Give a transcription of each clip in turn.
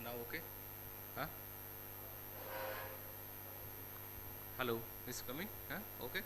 Now okay? Huh? Hello, is coming? Huh? Okay.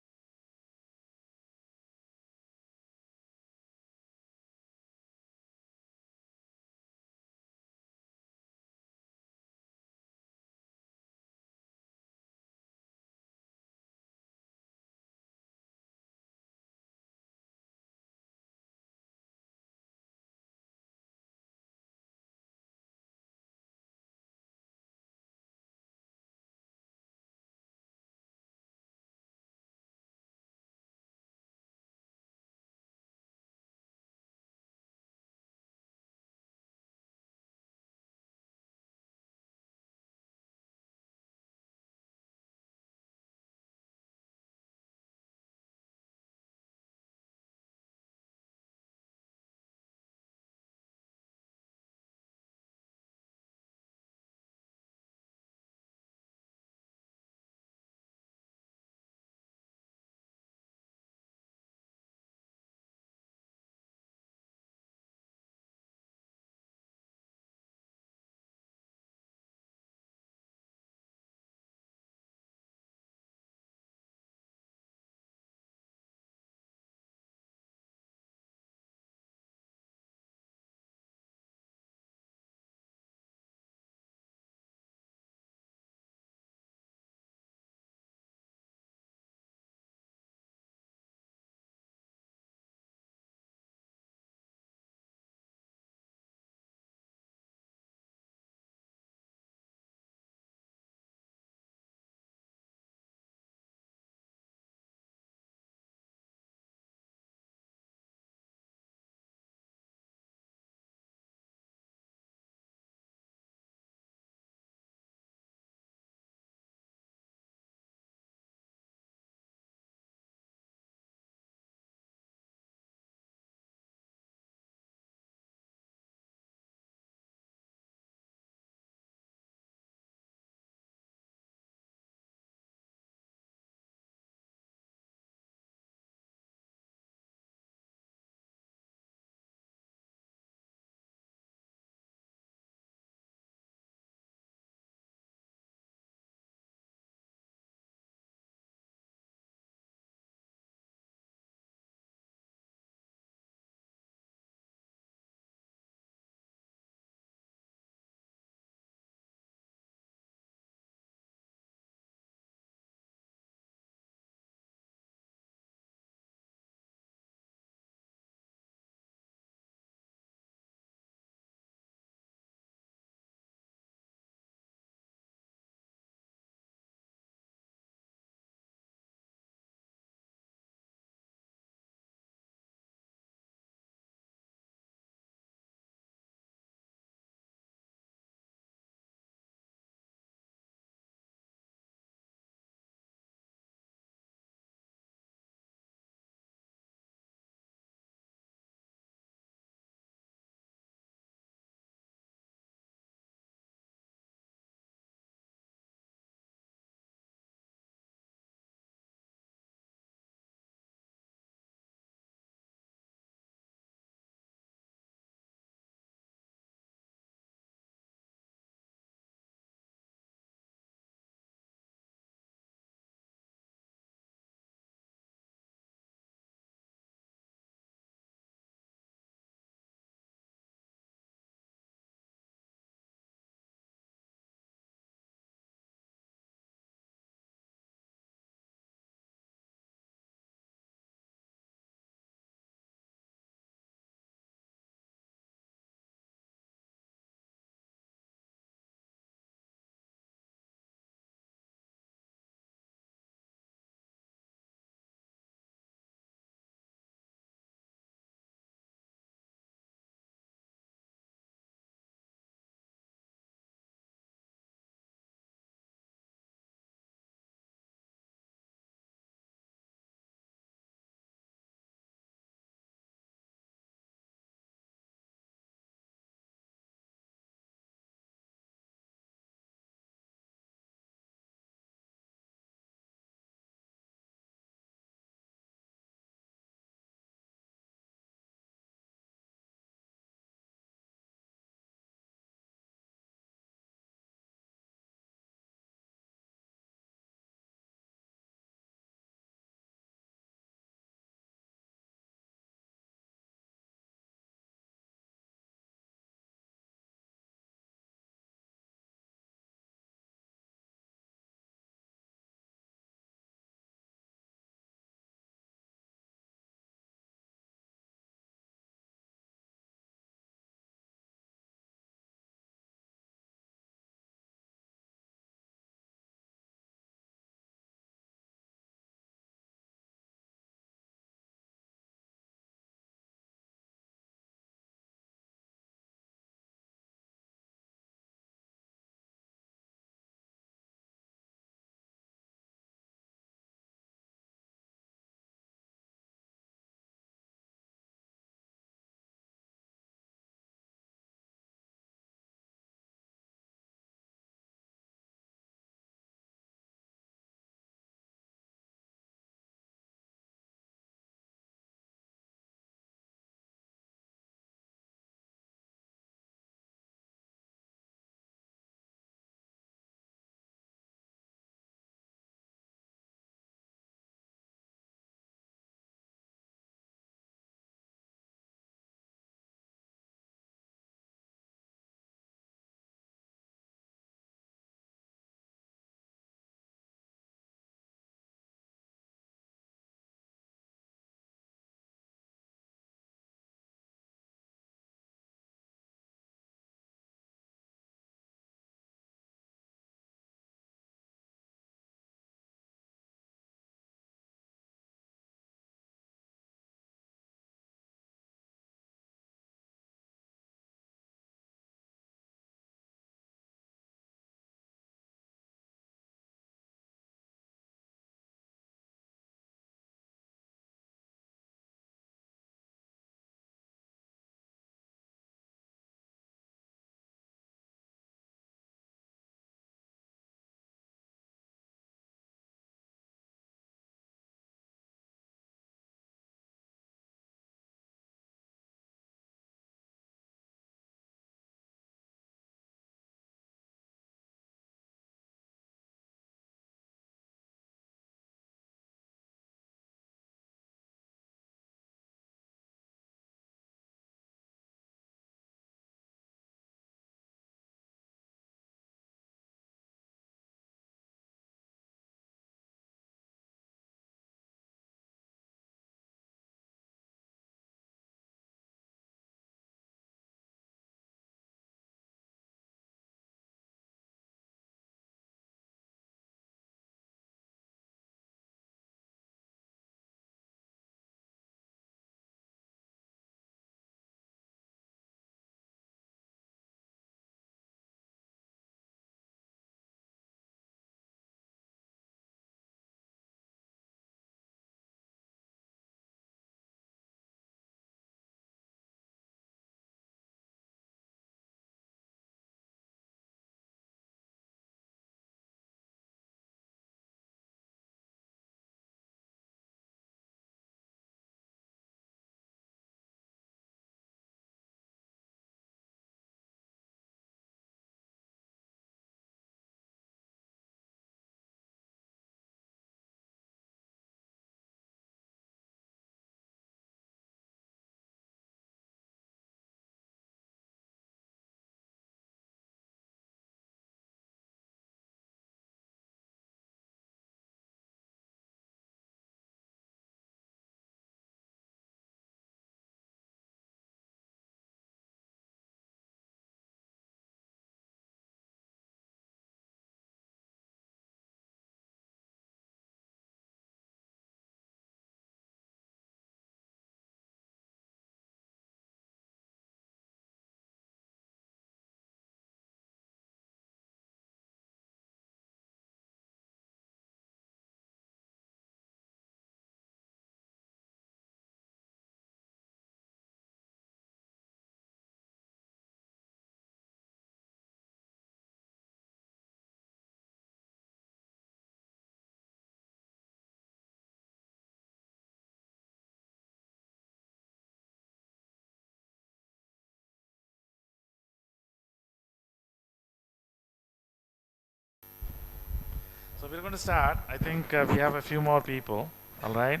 So we're going to start. I think we have a few more people. All right.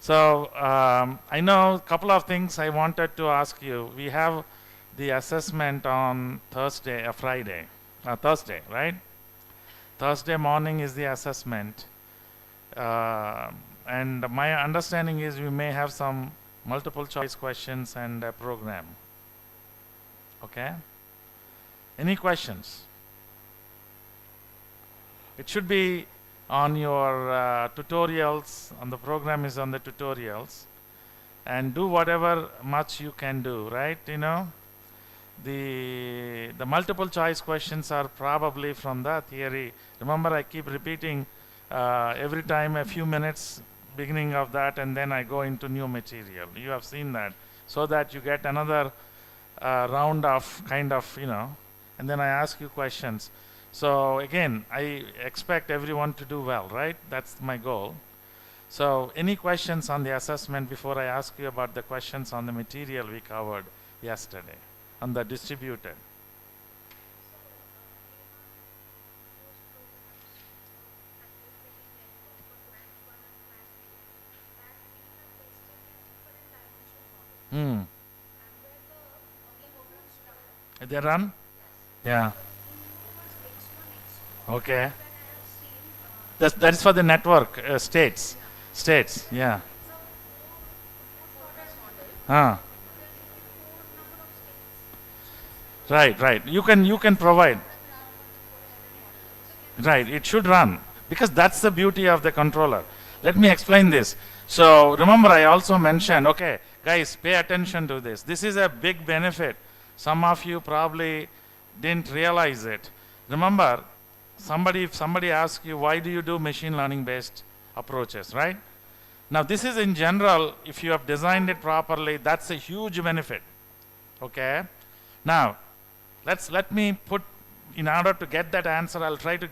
So I know a couple of things I wanted to ask you. We have the assessment on Thursday, Thursday, right? Thursday morning is the assessment. And my understanding is we may have some multiple choice questions and a program. Okay? Any questions? It should be on your tutorials, on the program is on the tutorials, and do whatever much you can do, right? You know, the multiple choice questions are probably from the theory. Remember, I keep repeating every time a few minutes beginning of that, and then I go into new material. You have seen that, so that you get another round of kind of, you know, and then I ask you questions. So again, I expect everyone to do well, right? That's my goal. So any questions on the assessment before I ask you about the questions on the material we covered yesterday, on the distributed? Hmm. They run? Yeah. Okay. That is for the network states. States, yeah. Ah, right, right. You can provide. Right, it should run because that's the beauty of the controller. Let me explain this. So remember, I also mentioned, okay, guys, pay attention to this. This is a big benefit. Some of you probably didn't realize it. Remember, if somebody asks you, why do you do machine learning based approaches, right? Now, this is in general, if you have designed it properly, that's a huge benefit. Okay? Now, let me put, in order to get that answer, I'll try to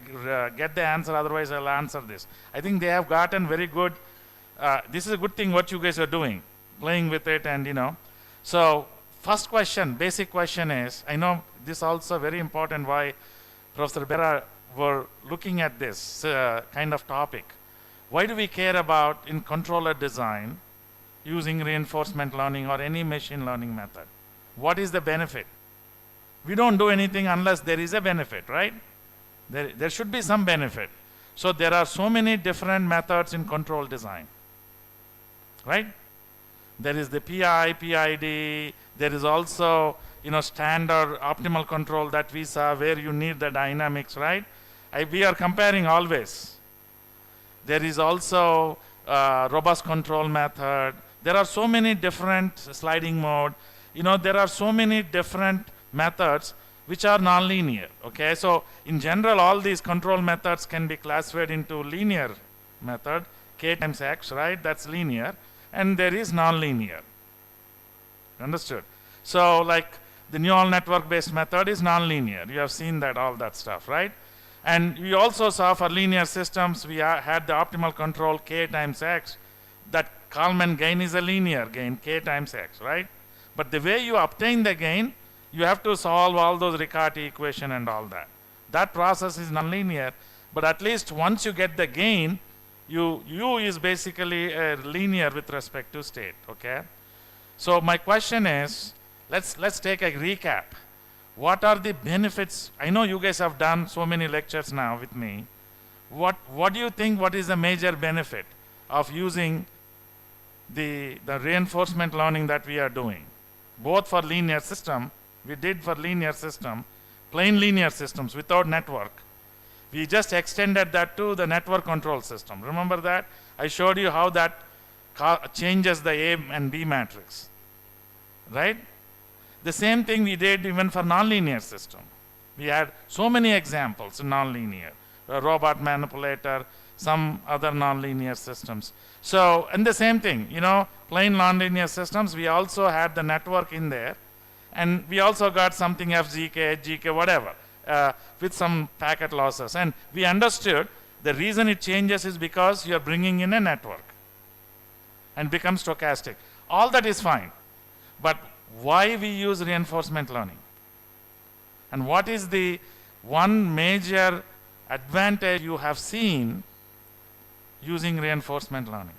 get the answer, otherwise I'll answer this. I think they have gotten very good, this is a good thing what you guys are doing, playing with it and, you know. So, first question, basic question is, I know this also very important why Professor Bera were looking at this kind of topic. Why do we care about in controller design using reinforcement learning or any machine learning method? What is the benefit? We don't do anything unless there is a benefit, right? There should be some benefit. So there are so many different methods in control design, right? There is the PI, PID, there is also, you know, standard optimal control that we saw where you need the dynamics, right? We are comparing always. There is also robust control method. There are so many different sliding mode. You know, there are so many different methods which are nonlinear. Okay, so in general, all these control methods can be classified into linear method, k times x, right? That's linear, and there is nonlinear. Understood? So, like the neural network-based method is nonlinear. You have seen that, all that stuff, right? And we also saw for linear systems, we had the optimal control k times x. That Kalman gain is a linear gain, k times x, right? But the way you obtain the gain, you have to solve all those Riccati equation and all that. That process is nonlinear, but at least once you get the gain, U is basically linear with respect to state, okay? So my question is, let's take a recap. What are the benefits? I know you guys have done so many lectures now with me. What do you think, what is the major benefit of using the reinforcement learning that we are doing? Both for linear system, we did for linear system, plain linear systems without network. We just extended that to the network control system. Remember that? I showed you how that changes the A and B matrix, right? The same thing we did even for nonlinear system. We had so many examples in nonlinear, a robot manipulator, some other nonlinear systems. So, and the same thing, you know, plain nonlinear systems, we also had the network in there, and we also got something FGK, HGK, whatever, with some packet losses. And we understood the reason it changes is because you're bringing in a network and becomes stochastic. All that is fine, but why we use reinforcement learning? And what is the one major advantage you have seen using reinforcement learning.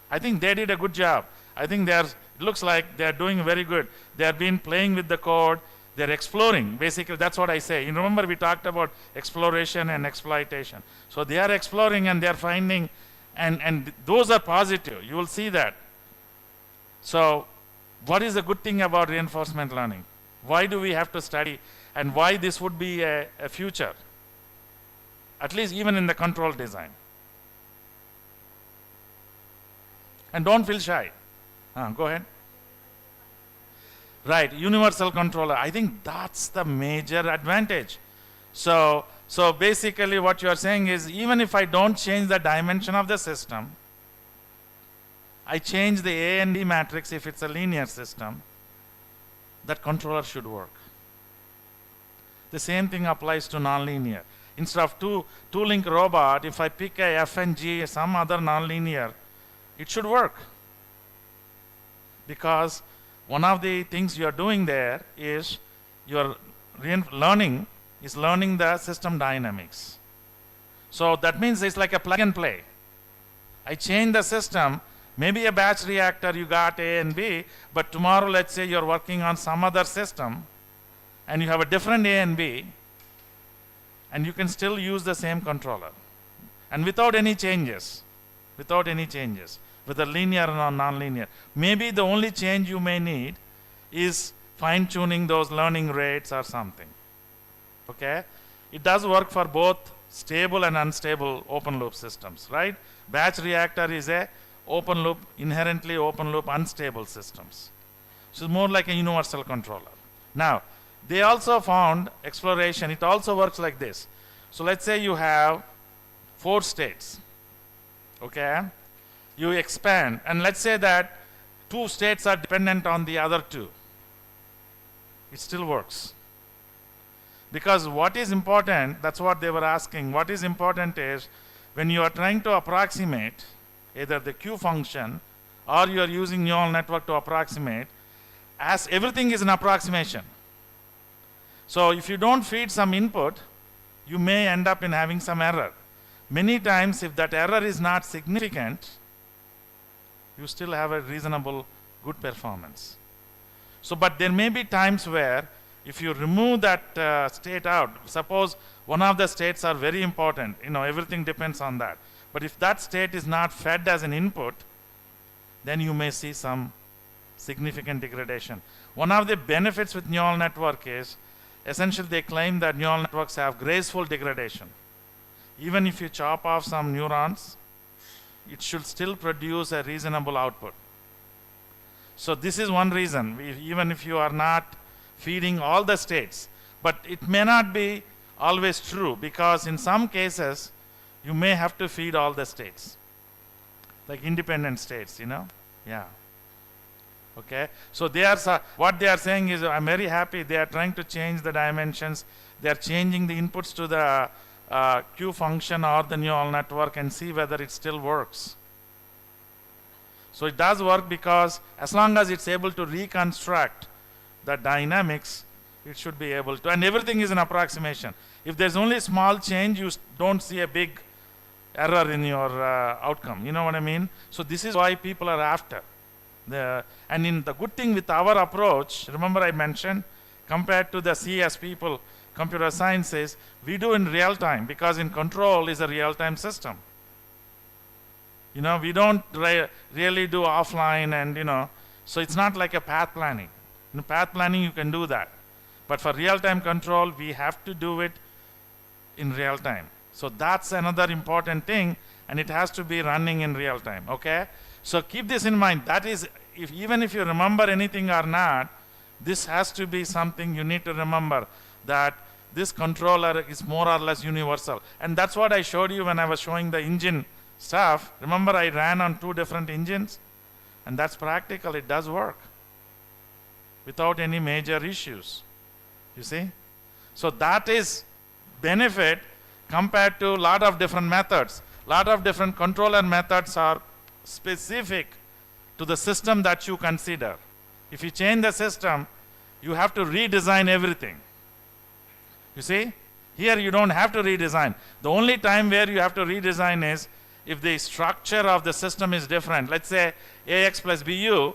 I think they did a good job. I think it looks like they're doing very good. They've been playing with the code. They're exploring. Basically, that's what I say. You remember we talked about exploration and exploitation. So they are exploring and they're finding, and those are positive. You will see that. So what is the good thing about reinforcement learning? Why do we have to study, and why this would be a future? At least even in the control design. And don't feel shy. Go ahead. Right, universal controller. I think that's the major advantage. So basically what you are saying is, even if I don't change the dimension of the system, I change the A and D matrix if it's a linear system, that controller should work. The same thing applies to nonlinear. Instead of two-link robot, if I pick a F and G, some other nonlinear, it should work. Because one of the things you are doing there is learning the system dynamics. So that means it's like a plug and play. I change the system, maybe a batch reactor, you got A and B, but tomorrow let's say you're working on some other system and you have a different A and B, and you can still use the same controller. And without any changes, whether linear or non-linear. Maybe the only change you may need is fine-tuning those learning rates or something. Okay? It does work for both stable and unstable open loop systems, right? Batch reactor is a open loop, inherently open loop, unstable systems. So it's more like a universal controller. Now, they also found exploration, it also works like this. So let's say you have 4 states. Okay? You expand, and let's say that 2 states are dependent on the other 2. It still works. Because what is important, that's what they were asking, what is important is when you are trying to approximate either the Q function or you are using neural network to approximate, as everything is an approximation. So if you don't feed some input, you may end up in having some error. Many times if that error is not significant, you still have a reasonable good performance. So, but there may be times where if you remove that state out, suppose one of the states are very important, everything depends on that. But if that state is not fed as an input, then you may see some significant degradation. One of the benefits with neural network is, essentially they claim that neural networks have graceful degradation. Even if you chop off some neurons, it should still produce a reasonable output. So this is one reason, even if you are not feeding all the states, but it may not be always true, because in some cases you may have to feed all the states, like independent states, yeah. Okay, so what they are saying is, I'm very happy they are trying to change the dimensions, they are changing the inputs to the Q function or the neural network and see whether it still works. So it does work, because as long as it's able to reconstruct the dynamics, it should be able to, and everything is an approximation. If there's only a small change, you don't see a big error in your outcome, you know what I mean? So this is why people are after. And in the good thing with our approach, remember I mentioned, compared to the CS people, computer sciences, we do in real time, because in control is a real-time system. We don't really do offline, and so it's not like a path planning. In path planning you can do that, but for real-time control we have to do it in real time. So that's another important thing, and it has to be running in real time. Okay, so keep this in mind. That is, even if you remember anything or not, this has to be something you need to remember, that this controller is more or less universal. And that's what I showed you when I was showing the engine stuff. Remember, I ran on 2 different engines, and that's practical. It does work without any major issues, you see. So that is benefit compared to a lot of different methods. Lot of different controller methods are specific to the system that you consider. If you change the system, you have to redesign everything. You see? Here you don't have to redesign. The only time where you have to redesign is if the structure of the system is different. Let's say AX plus BU,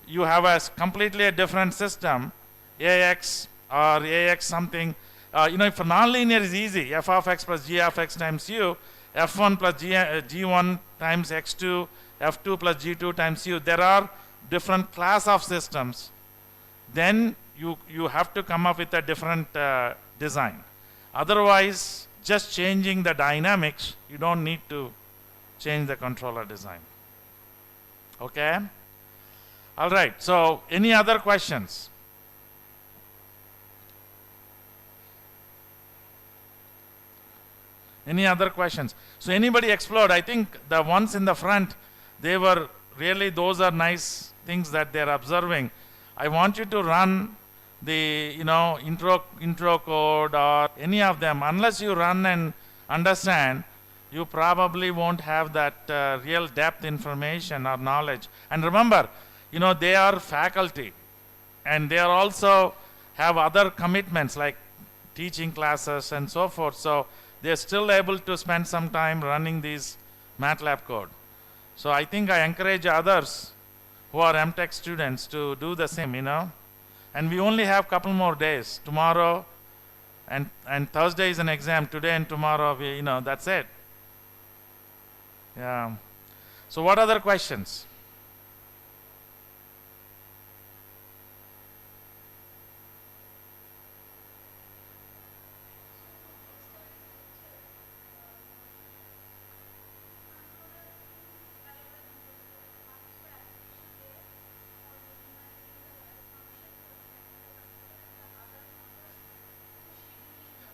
you have a completely a different system, AX or AX something. If for nonlinear is easy, f of x plus g of x times u, f1 plus g1 times x2, f2 plus g2 times u. There are different class of systems. Then you have to come up with a different design. Otherwise, just changing the dynamics, you don't need to change the controller design. Okay? All right, so any other questions? Any other questions? So anybody explored? I think the ones in the front, they were really, those are nice things that they're observing. I want you to run the intro code or any of them. Unless you run and understand, you probably won't have that real depth information or knowledge. And remember, they are faculty, and they are also have other commitments like teaching classes and so forth. So they're still able to spend some time running these MATLAB code. So I think I encourage others who are MTech students to do the same, And we only have a couple more days. Tomorrow and Thursday is an exam. Today and tomorrow, that's it. Yeah. So what other questions?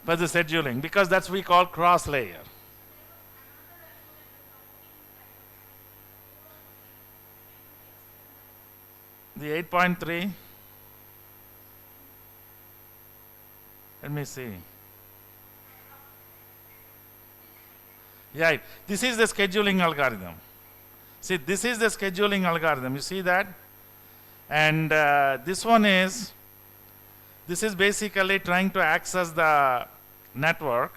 For the scheduling, because that's we call cross layer. The 8.3, let me see. Yeah, this is the scheduling algorithm. See, this is the scheduling algorithm. You see that? And this is basically trying to access the network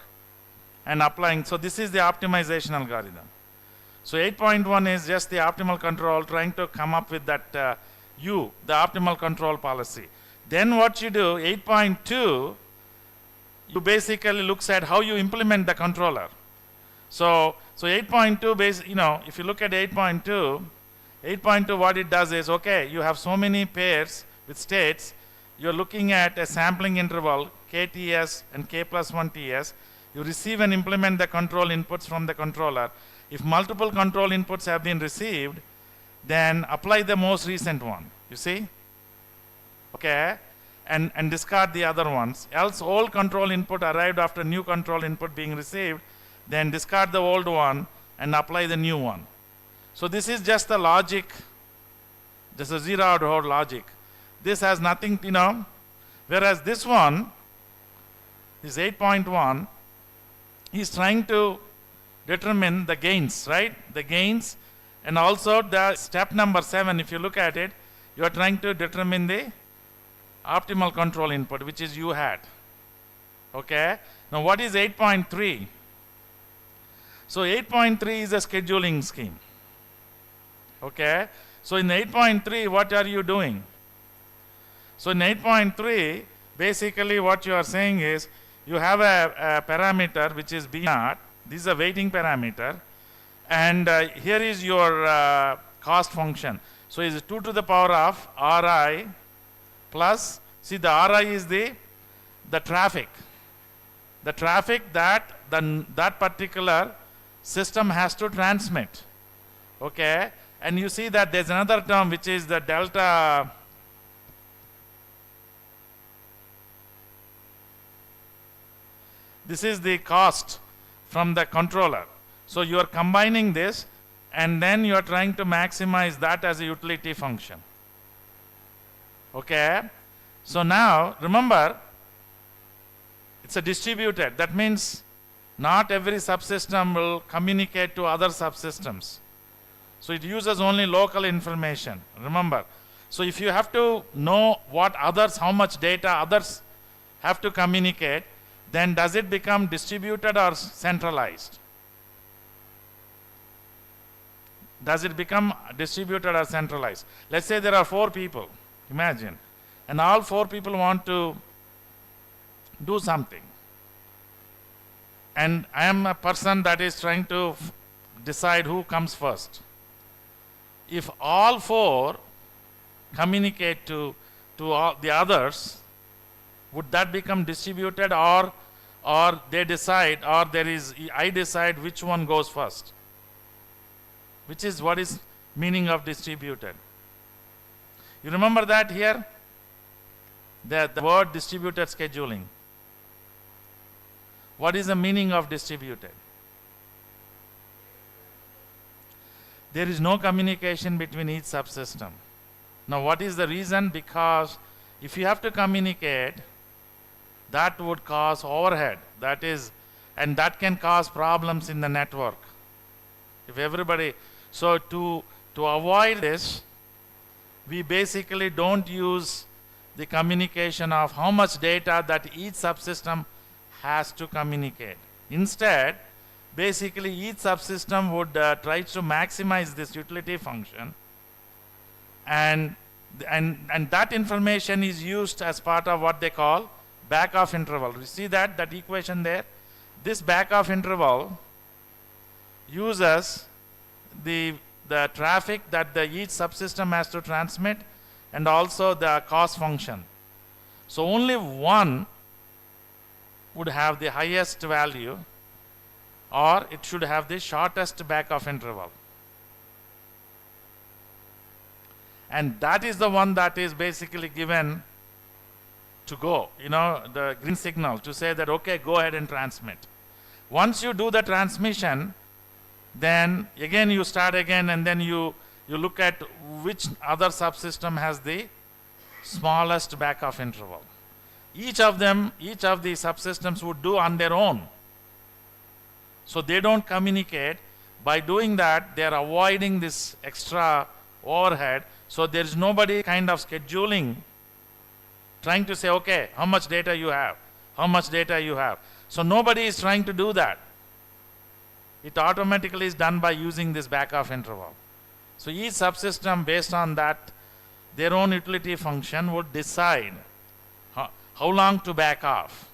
and applying. So this is the optimization algorithm. So 8.1 is just the optimal control, trying to come up with that the optimal control policy. Then what you do, 8.2, you basically looks at how you implement the controller. So 8.2 if you look at 8.2, what it does is, okay, you have so many pairs with states. You're looking at a sampling interval, KTS and K plus 1 TS. You receive and implement the control inputs from the controller. If multiple control inputs have been received, then apply the most recent one. You see? Okay? And discard the other ones. Else, old control input arrived after new control input being received, then discard the old one and apply the new one. So this is just the logic, just a zeroed out logic. This has nothing, whereas this one, this 8.1, is trying to determine the gains, right? The gains, and also the step number 7, if you look at it, you are trying to determine the optimal control input, which is U hat. Okay? Now what is 8.3? So 8.3 is a scheduling scheme. Okay? So in 8.3, what are you doing? So in 8.3, basically what you are saying is, you have a parameter which is B0. This is a weighting parameter. And here is your cost function. So it's 2 to the power of Ri plus, see the Ri is the traffic. The traffic that that particular system has to transmit. Okay? And you see that there's another term which is the delta. This is the cost from the controller. So you are combining this, and then you are trying to maximize that as a utility function. Okay? So now, remember, it's a distributed. That means not every subsystem will communicate to other subsystems. So it uses only local information. Remember. So if you have to know what others, how much data others have to communicate, then does it become distributed or centralized? Does it become distributed or centralized? Let's say there are 4 people, imagine, and all 4 people want to do something. And I am a person that is trying to decide who comes first. If all 4 communicate to all the others, would that become distributed, or they decide, or I decide which one goes first? Which is what is meaning of distributed. You remember that here? The word distributed scheduling. What is the meaning of distributed? There is no communication between each subsystem. Now what is the reason? Because if you have to communicate, that would cause overhead. And that can cause problems in the network. If everybody, so to avoid this, we basically don't use the communication of how much data that each subsystem has to communicate. Instead, basically each subsystem would try to maximize this utility function, and that information is used as part of what they call back-off interval. You see that equation there? This back-off interval uses the traffic that each subsystem has to transmit, and also the cost function. So only one would have the highest value, or it should have the shortest back-off interval. And that is the one that is basically given to go, the green signal to say that, okay, go ahead and transmit. Once you do the transmission, then again you start again, and then you look at which other subsystem has the smallest back-off interval. Each of the subsystems would do on their own. So they don't communicate. By doing that, they are avoiding this extra overhead. So there is nobody kind of scheduling, trying to say, okay, how much data you have, how much data you have. So nobody is trying to do that. It automatically is done by using this back-off interval. So each subsystem, based on that, their own utility function would decide how long to back off.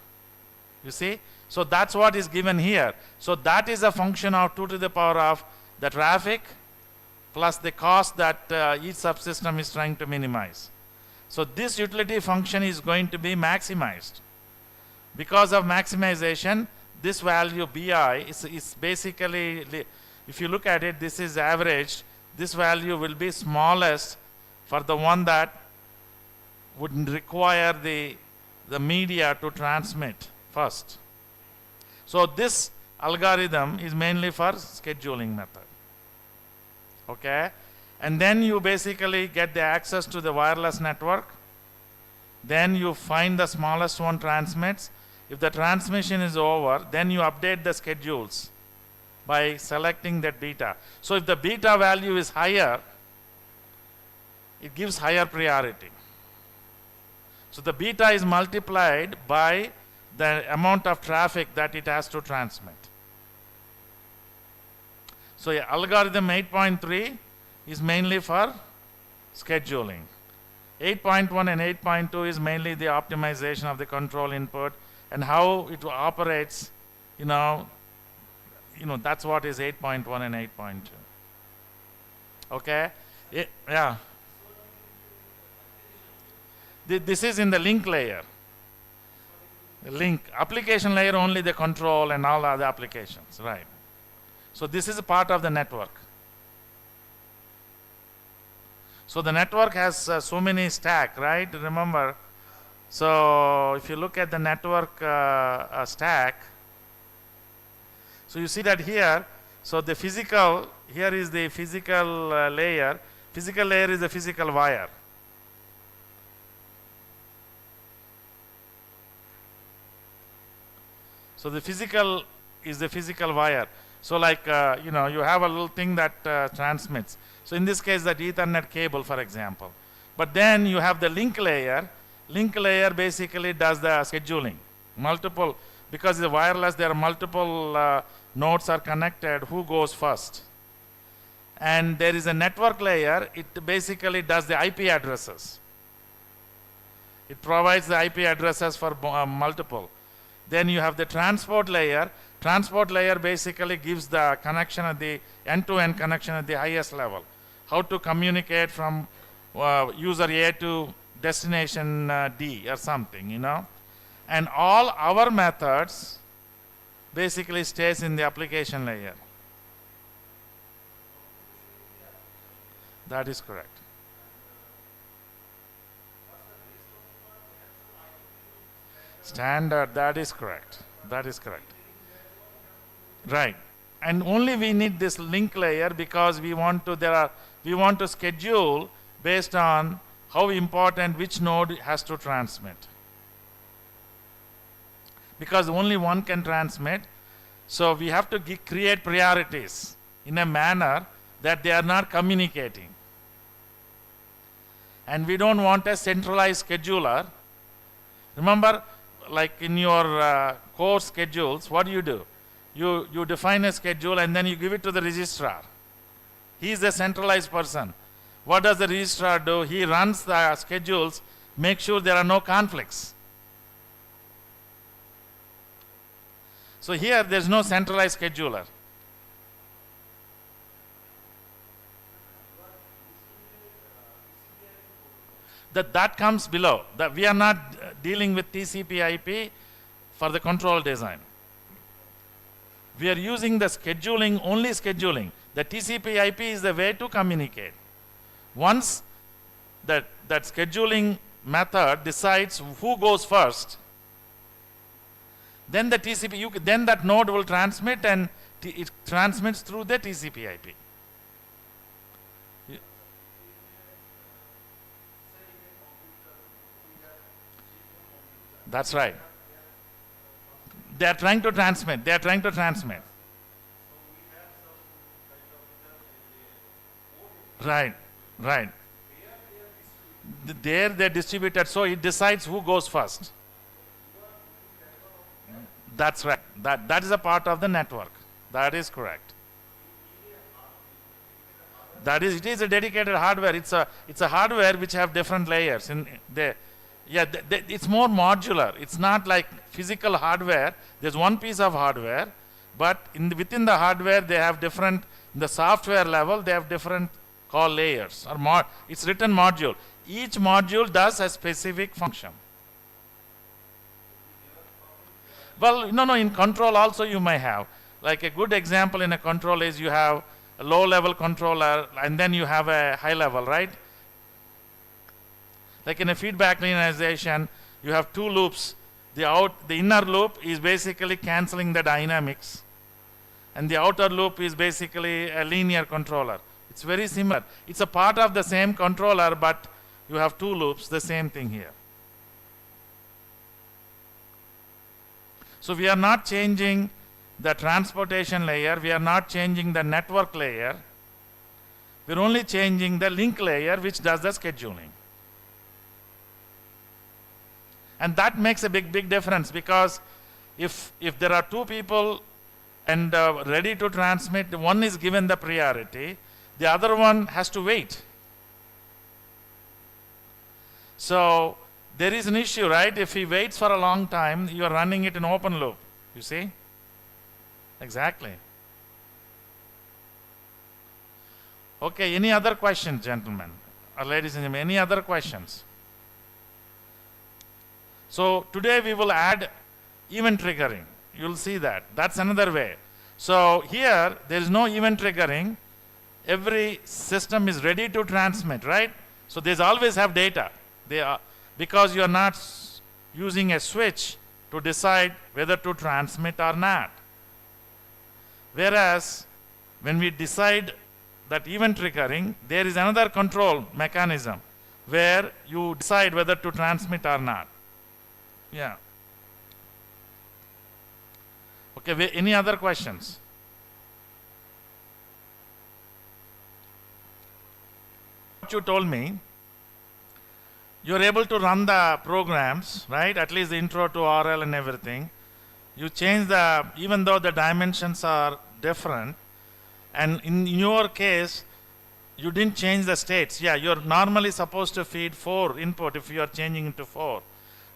You see? So that's what is given here. So that is a function of 2 to the power of the traffic plus the cost that each subsystem is trying to minimize. So this utility function is going to be maximized. Because of maximization, this value bi is basically, if you look at it, this is averaged. This value will be smallest for the one that would require the media to transmit first. So this algorithm is mainly for scheduling method. Okay? And then you basically get the access to the wireless network. Then you find the smallest one transmits. If the transmission is over, then you update the schedules by selecting that beta. So if the beta value is higher, it gives higher priority. So the beta is multiplied by the amount of traffic that it has to transmit. So algorithm 8.3 is mainly for scheduling. 8.1 and 8.2 is mainly the optimization of the control input and how it operates, that's what is 8.1 and 8.2. Okay? Yeah. This is in the link layer. The link application layer, only the control and all other applications, right? So this is a part of the network. So the network has so many stack, right? Remember, so if you look at the network stack, so you see that here, so the physical, here is the physical layer. Physical layer is the physical wire. So the physical is the physical wire. So like, you have a little thing that transmits. So in this case, that Ethernet cable, for example. But then you have the link layer. Link layer basically does the scheduling. because the wireless, there are multiple nodes are connected, who goes first. And there is a network layer, it basically does the IP addresses. It provides the IP addresses for multiple. Then you have the transport layer. Transport layer basically gives the connection at the end-to-end connection at the highest level. How to communicate from user A to destination D or something, you know. And all our methods basically stays in the application layer. That is correct. Standard, that is correct. That is correct. Right. And only we need this link layer because we want to schedule based on how important which node has to transmit. Because only one can transmit, so we have to create priorities in a manner that they are not communicating. And we don't want a centralized scheduler. Remember, like in your core schedules, what do? You define a schedule and then you give it to the registrar. He is the centralized person. What does the registrar do? He runs the schedules, make sure there are no conflicts. So here there is no centralized scheduler. That comes below. That we are not dealing with TCP/IP for the control design. We are using the scheduling, only scheduling. The TCP/IP is the way to communicate. Once that scheduling method decides who goes first, then the TCP, then that node will transmit and it transmits through the TCP/IP. That's right. They are trying to transmit. They are trying to transmit. Right, right. There they distributed, so it decides who goes first. That's right. That is a part of the network. That is correct. It is a dedicated hardware. It's a hardware which have different layers in there. Yeah, it's more modular. It's not like physical hardware. There's one piece of hardware, but within the hardware they have different. In the software level, they have different call layers or it's written module. Each module does a specific function. Well, no. In control also you may have. Like a good example in a control is you have a low-level controller and then you have a high level, right? Like in a feedback linearization, you have two loops. The inner loop is basically canceling the dynamics, and the outer loop is basically a linear controller. It's very similar. It's a part of the same controller, but you have two loops, the same thing here. So we are not changing the transportation layer, we are not changing the network layer, we're only changing the link layer which does the scheduling. And that makes a big difference, because if there are two people and ready to transmit, one is given the priority, the other one has to wait. So there is an issue, right? If he waits for a long time, you are running it in open loop. You see? Exactly. Okay, any other questions, gentlemen? Or ladies and gentlemen, any other questions? So today we will add event triggering. You'll see that. That's another way. So here there is no event triggering. Every system is ready to transmit, right? So they always have data. Because you are not using a switch to decide whether to transmit or not. Whereas when we decide that event triggering, there is another control mechanism where you decide whether to transmit or not. Yeah. Okay, any other questions? What you told me, you're able to run the programs, right? At least the intro to RL and everything. You change the, even though the dimensions are different, and in your case, you didn't change the states. Yeah, you're normally supposed to feed 4 input if you are changing into 4.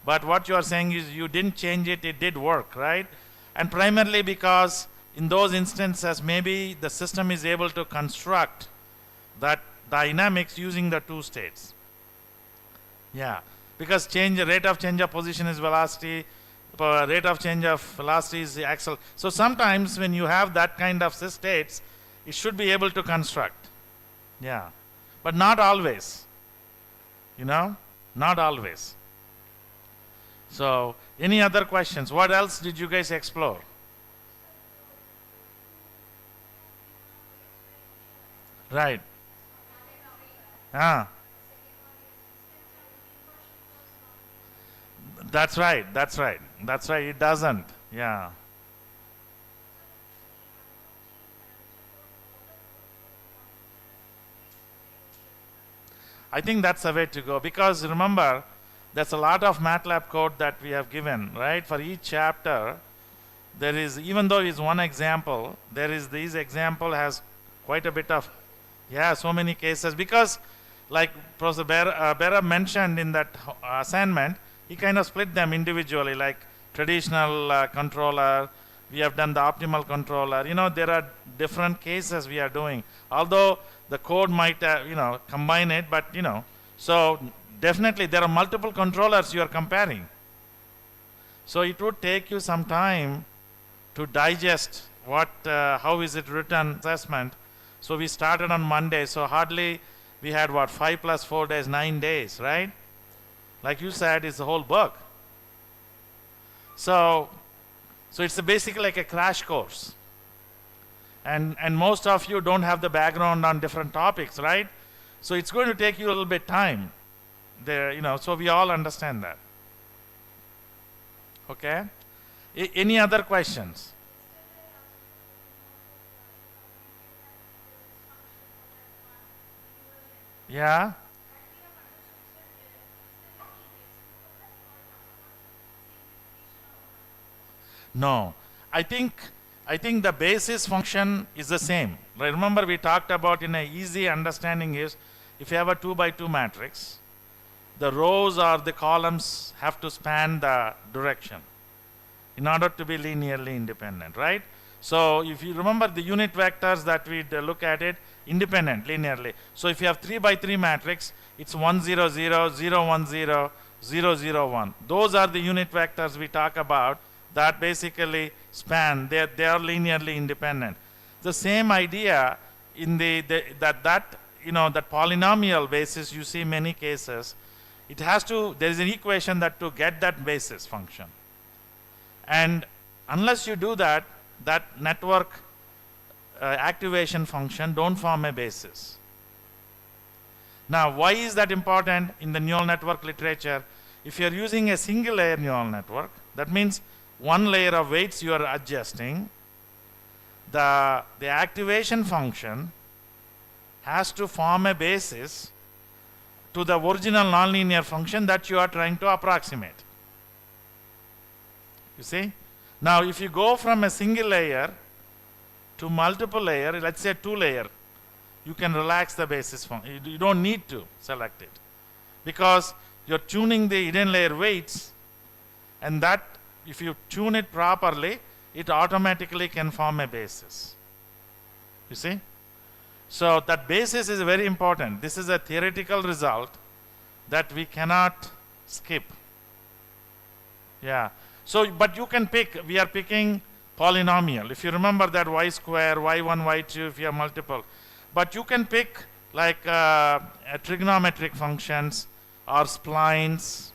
But what you are saying is you didn't change it, it did work, right? And primarily because in those instances, maybe the system is able to construct that dynamics using the 2 states. Yeah, because rate of change of position is velocity, rate of change of velocity is the axle. So sometimes when you have that kind of states, it should be able to construct. Yeah, but not always. You know, not always. So, any other questions? What else did you guys explore? Right. Ah, that's right. That's right. That's right. It doesn't. Yeah. I think that's the way to go, because remember, there's a lot of MATLAB code that we have given, right? For each chapter, there is, even though it's one example, there is, this example has quite a bit of, yeah, so many cases, because like Professor Bera mentioned in that assignment, he kind of split them individually, like traditional controller, we have done the optimal controller. You know, there are different cases we are doing. Although the code might, combine it, but so definitely there are multiple controllers you are comparing. So it would take you some time to digest what, how is it written, assessment. So we started on Monday, so hardly we had what, 5 plus 4 days, 9 days, right? Like you said, it's the whole book. So it's basically like a crash course. And most of you don't have the background on different topics, right? So it's going to take you a little bit time there, so we all understand that. Okay? Any other questions? Yeah? No. I think the basis function is the same. Remember we talked about, in a easy understanding, is if you have a 2 by 2 matrix, the rows or the columns have to span the direction in order to be linearly independent, right? So if you remember the unit vectors that we look at it, independent linearly. So if you have 3 by 3 matrix, it's 1 0 0 0 1 0 0 0 1. Those are the unit vectors we talk about that basically span. They are linearly independent. The same idea in that polynomial basis, you see many cases. It has to, there is an equation that to get that basis function. And unless you do that, that network activation function don't form a basis. Now, why is that important in the neural network literature? If you're using a single layer neural network, that means one layer of weights you are adjusting, the activation function has to form a basis to the original nonlinear function that you are trying to approximate. You see? Now, if you go from a single layer to multiple layer, let's say 2 layer, you can relax the basis function. You don't need to select it, because you're tuning the hidden layer weights, and that, if you tune it properly, it automatically can form a basis. You see? So that basis is very important. This is a theoretical result that we cannot skip. Yeah. So, but you can pick, we are picking polynomial. If you remember that y square, y1, y2, if you have multiple. But you can pick like trigonometric functions or splines.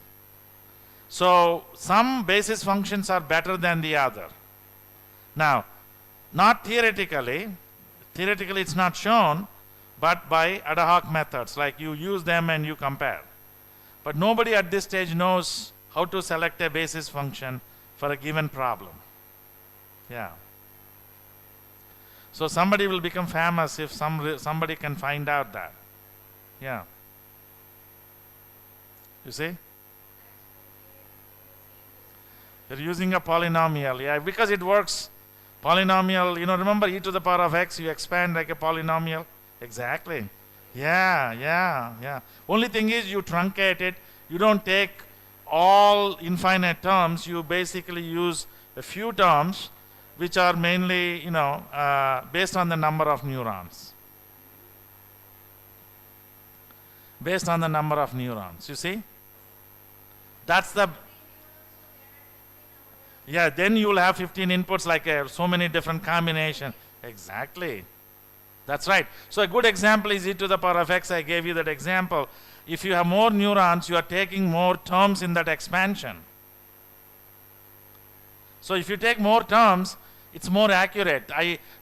So some basis functions are better than the other. Now, not theoretically it's not shown, but by ad hoc methods, like you use them and you compare. But nobody at this stage knows how to select a basis function for a given problem. Yeah. So somebody will become famous if somebody can find out that. Yeah. You see? You're using a polynomial, yeah, because it works. Polynomial, remember e to the power of x, you expand like a polynomial. Exactly. Yeah, yeah, yeah. Only thing is you truncate it. You don't take all infinite terms. You basically use a few terms which are mainly, based on the number of neurons. Based on the number of neurons, you see? That's the, yeah, then you will have 15 inputs like so many different combinations. Exactly. That's right. So a good example is e to the power of x. I gave you that example. If you have more neurons, you are taking more terms in that expansion. So if you take more terms, it's more accurate.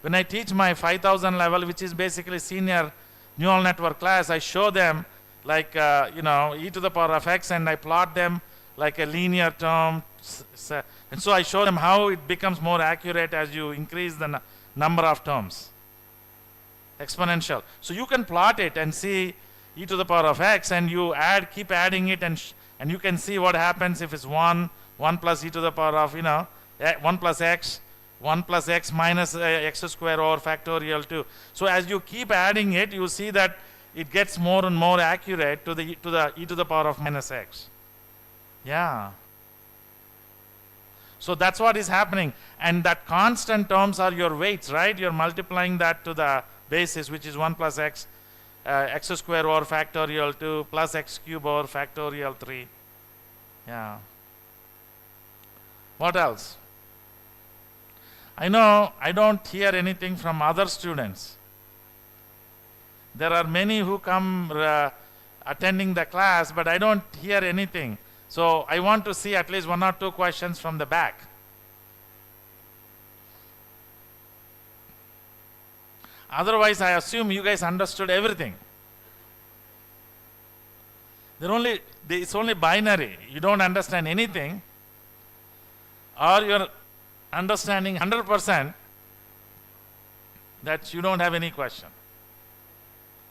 When I teach my 5000 level, which is basically senior neural network class, I show them like, e to the power of x, and I plot them like a linear term. And so I show them how it becomes more accurate as you increase the number of terms. Exponential. So you can plot it and see e to the power of x, and you keep adding it, and you can see what happens if it's 1 plus e to the power of 1 plus x minus x square over factorial 2. So as you keep adding it, you see that it gets more and more accurate to the e to the power of minus x. Yeah. So that's what is happening, and that constant terms are your weights, right? You're multiplying that to the basis, which is 1 plus x square over factorial 2 plus x cube over factorial 3. Yeah. What else? I know I don't hear anything from other students. There are many who come attending the class, but I don't hear anything. So I want to see at least 1 or 2 questions from the back. Otherwise, I assume you guys understood everything. It's only binary. You don't understand anything, or you're understanding 100% that you don't have any question.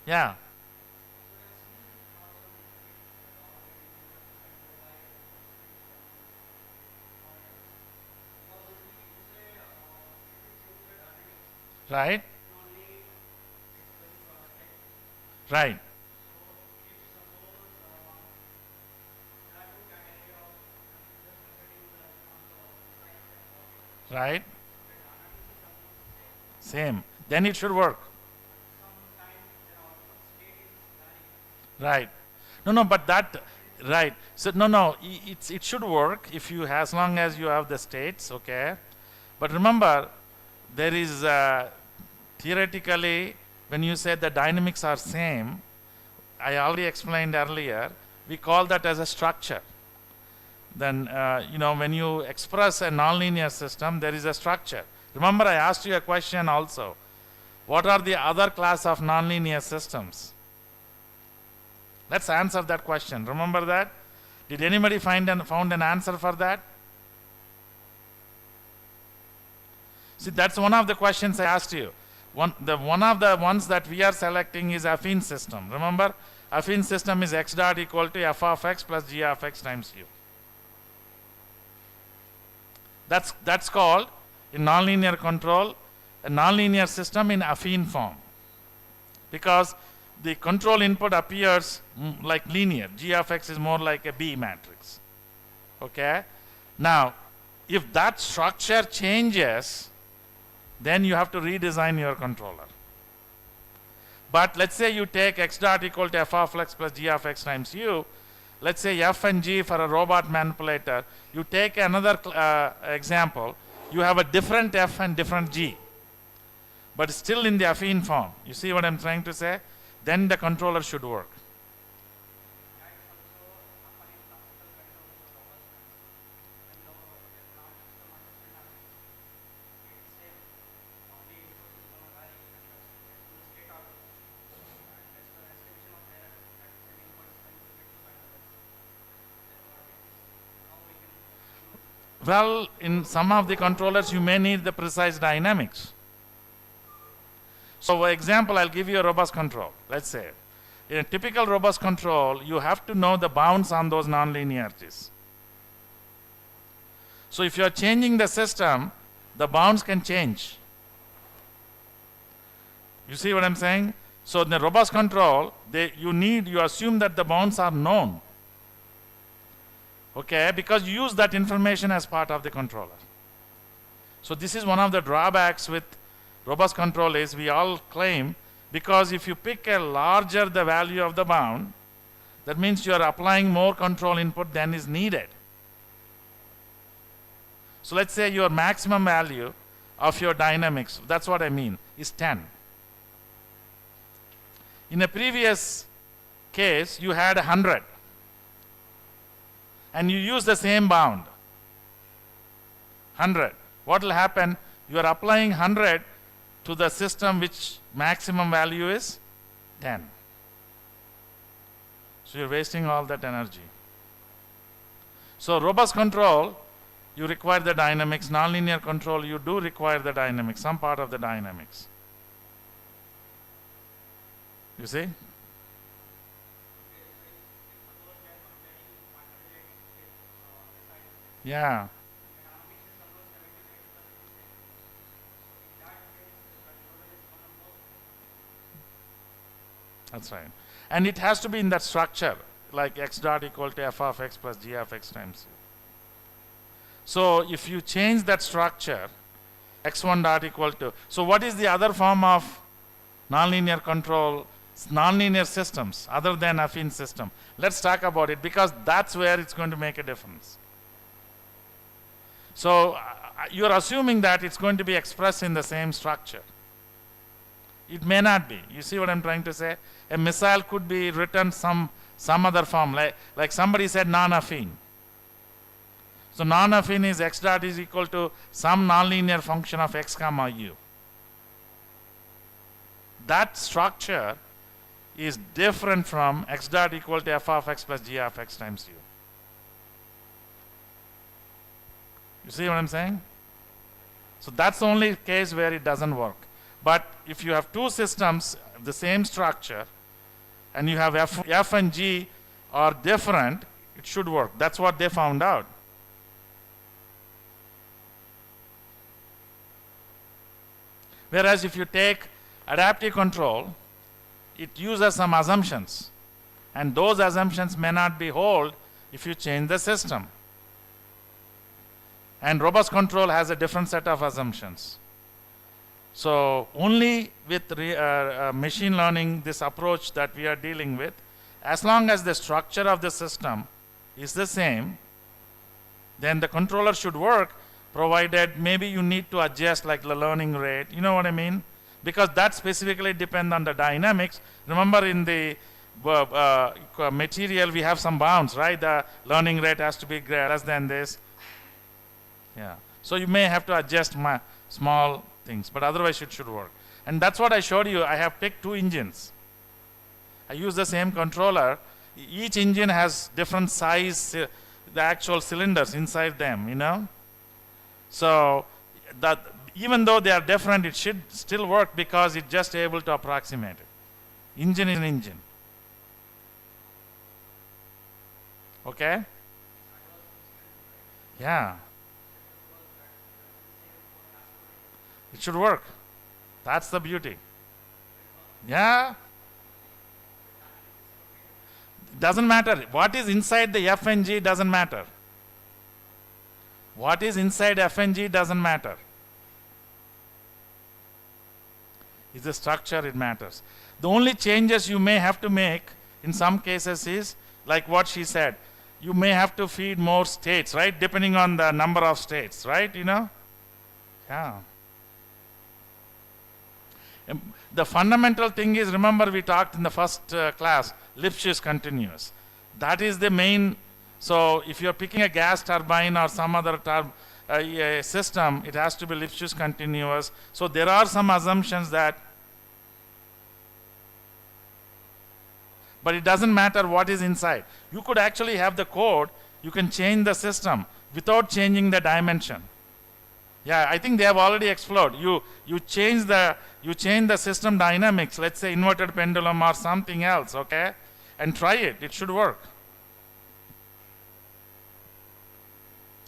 Yeah. Right? Right. Right? Same. Then it should work. Right. No, but that, right. So, no, it should work if you, as long as you have the states, okay? But remember, there is, theoretically, when you say the dynamics are same, I already explained earlier, we call that as a structure. Then, when you express a nonlinear system, there is a structure. Remember, I asked you a question also. What are the other class of nonlinear systems? Let's answer that question. Remember that? Did anybody found an answer for that? See, that's one of the questions I asked you. One of the ones that we are selecting is affine system. Remember, affine system is x dot equal to f of x plus g of x times u. That's called, in nonlinear control, a nonlinear system in affine form, because the control input appears like linear. G of x is more like a B matrix. Okay? Now, if that structure changes, then you have to redesign your controller. But let's say you take x dot equal to f of x plus g of x times u. Let's say f and g for a robot manipulator. You take another example. You have a different f and different g, but still in the affine form. You see what I'm trying to say? Then the controller should work. Well, in some of the controllers, you may need the precise dynamics. So, for example, I'll give you a robust control. Let's say, in a typical robust control, you have to know the bounds on those nonlinearities. So if you are changing the system, the bounds can change. You see what I'm saying? So in the robust control, you assume that the bounds are known. Okay, because you use that information as part of the controller. So this is one of the drawbacks with robust control is we all claim, because if you pick a larger the value of the bound, that means you are applying more control input than is needed. So let's say your maximum value of your dynamics, that's what I mean, is 10. In a previous case, you had 100. And you use the same bound, 100. What will happen? You are applying 100 to the system which maximum value is 10. So you're wasting all that energy. So robust control, you require the dynamics. Nonlinear control, you do require the dynamics, some part of the dynamics. You see? Yeah. That's right. And it has to be in that structure, like x dot equal to f of x plus g of x times u. So if you change that structure, x1 dot equal to, so what is the other form of nonlinear control, nonlinear systems other than affine system? Let's talk about it, because that's where it's going to make a difference. So you're assuming that it's going to be expressed in the same structure. It may not be. You see what I'm trying to say? A missile could be written some other form, like somebody said non-affine. So non-affine is x dot is equal to some nonlinear function of x comma u. That structure is different from x dot equal to f of x plus g of x times u. You see what I'm saying? So that's the only case where it doesn't work. But if you have two systems, the same structure, and you have f and g are different, it should work. That's what they found out. Whereas if you take adaptive control, it uses some assumptions. And those assumptions may not be hold if you change the system. And robust control has a different set of assumptions. So only with machine learning, this approach that we are dealing with, as long as the structure of the system is the same, then the controller should work, provided maybe you need to adjust like the learning rate, you know what I mean? Because that specifically depends on the dynamics. Remember in the material we have some bounds, right? The learning rate has to be less than this. Yeah. So you may have to adjust my small things, but otherwise it should work. And that's what I showed you. I have picked two engines. I use the same controller. Each engine has different size, the actual cylinders inside them, you know. So that even though they are different, it should still work because it's just able to approximate it. Engine is an engine. Okay? Yeah. It should work. That's the beauty. Yeah. Doesn't matter. What is inside the F and G doesn't matter. What is inside F and G doesn't matter. It's the structure, it matters. The only changes you may have to make in some cases is, like what she said, you may have to feed more states, right? Depending on the number of states, right? You know? Yeah. The fundamental thing is, remember we talked in the first class, Lipschitz continuous. That is the main. So if you're picking a gas turbine or some other system, it has to be Lipschitz continuous. So there are some assumptions that, but it doesn't matter what is inside. You could actually have the code, you can change the system without changing the dimension. Yeah, I think they have already explored. You change the system dynamics, let's say inverted pendulum or something else, okay? And try it. It should work.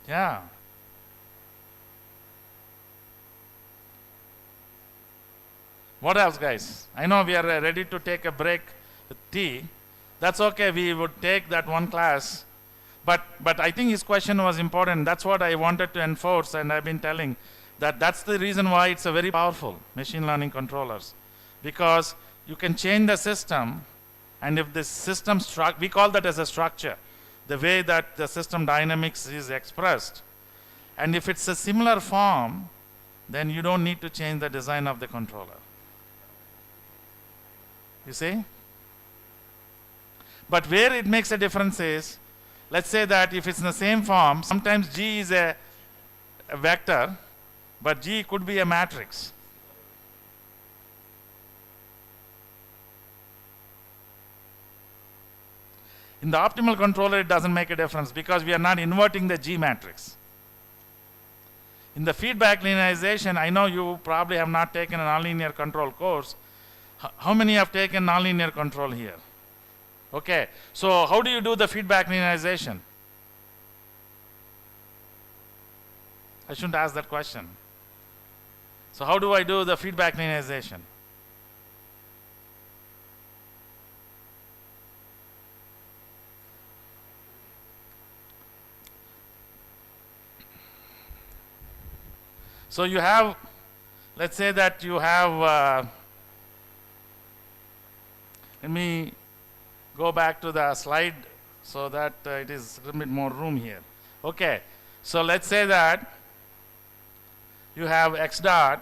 Yeah. What else, guys? I know we are ready to take a break with tea. That's okay. We would take that one class. But I think his question was important. That's what I wanted to enforce, and I've been telling that that's the reason why it's a very powerful machine learning controllers, because you can change the system, and if the system we call that as a structure, the way that the system dynamics is expressed, and if it's a similar form, then you don't need to change the design of the controller. You see? But where it makes a difference is, let's say that if it's in the same form, sometimes G is a vector, but G could be a matrix. In the optimal controller, it doesn't make a difference because we are not inverting the G matrix. In the feedback linearization, I know you probably have not taken a nonlinear control course. How many have taken nonlinear control here? Okay, so how do you do the feedback linearization? I shouldn't ask that question. So how do I do the feedback linearization? So you have, let's say that you have, let me go back to the slide so that it is a little bit more room here. Okay, so let's say that you have x dot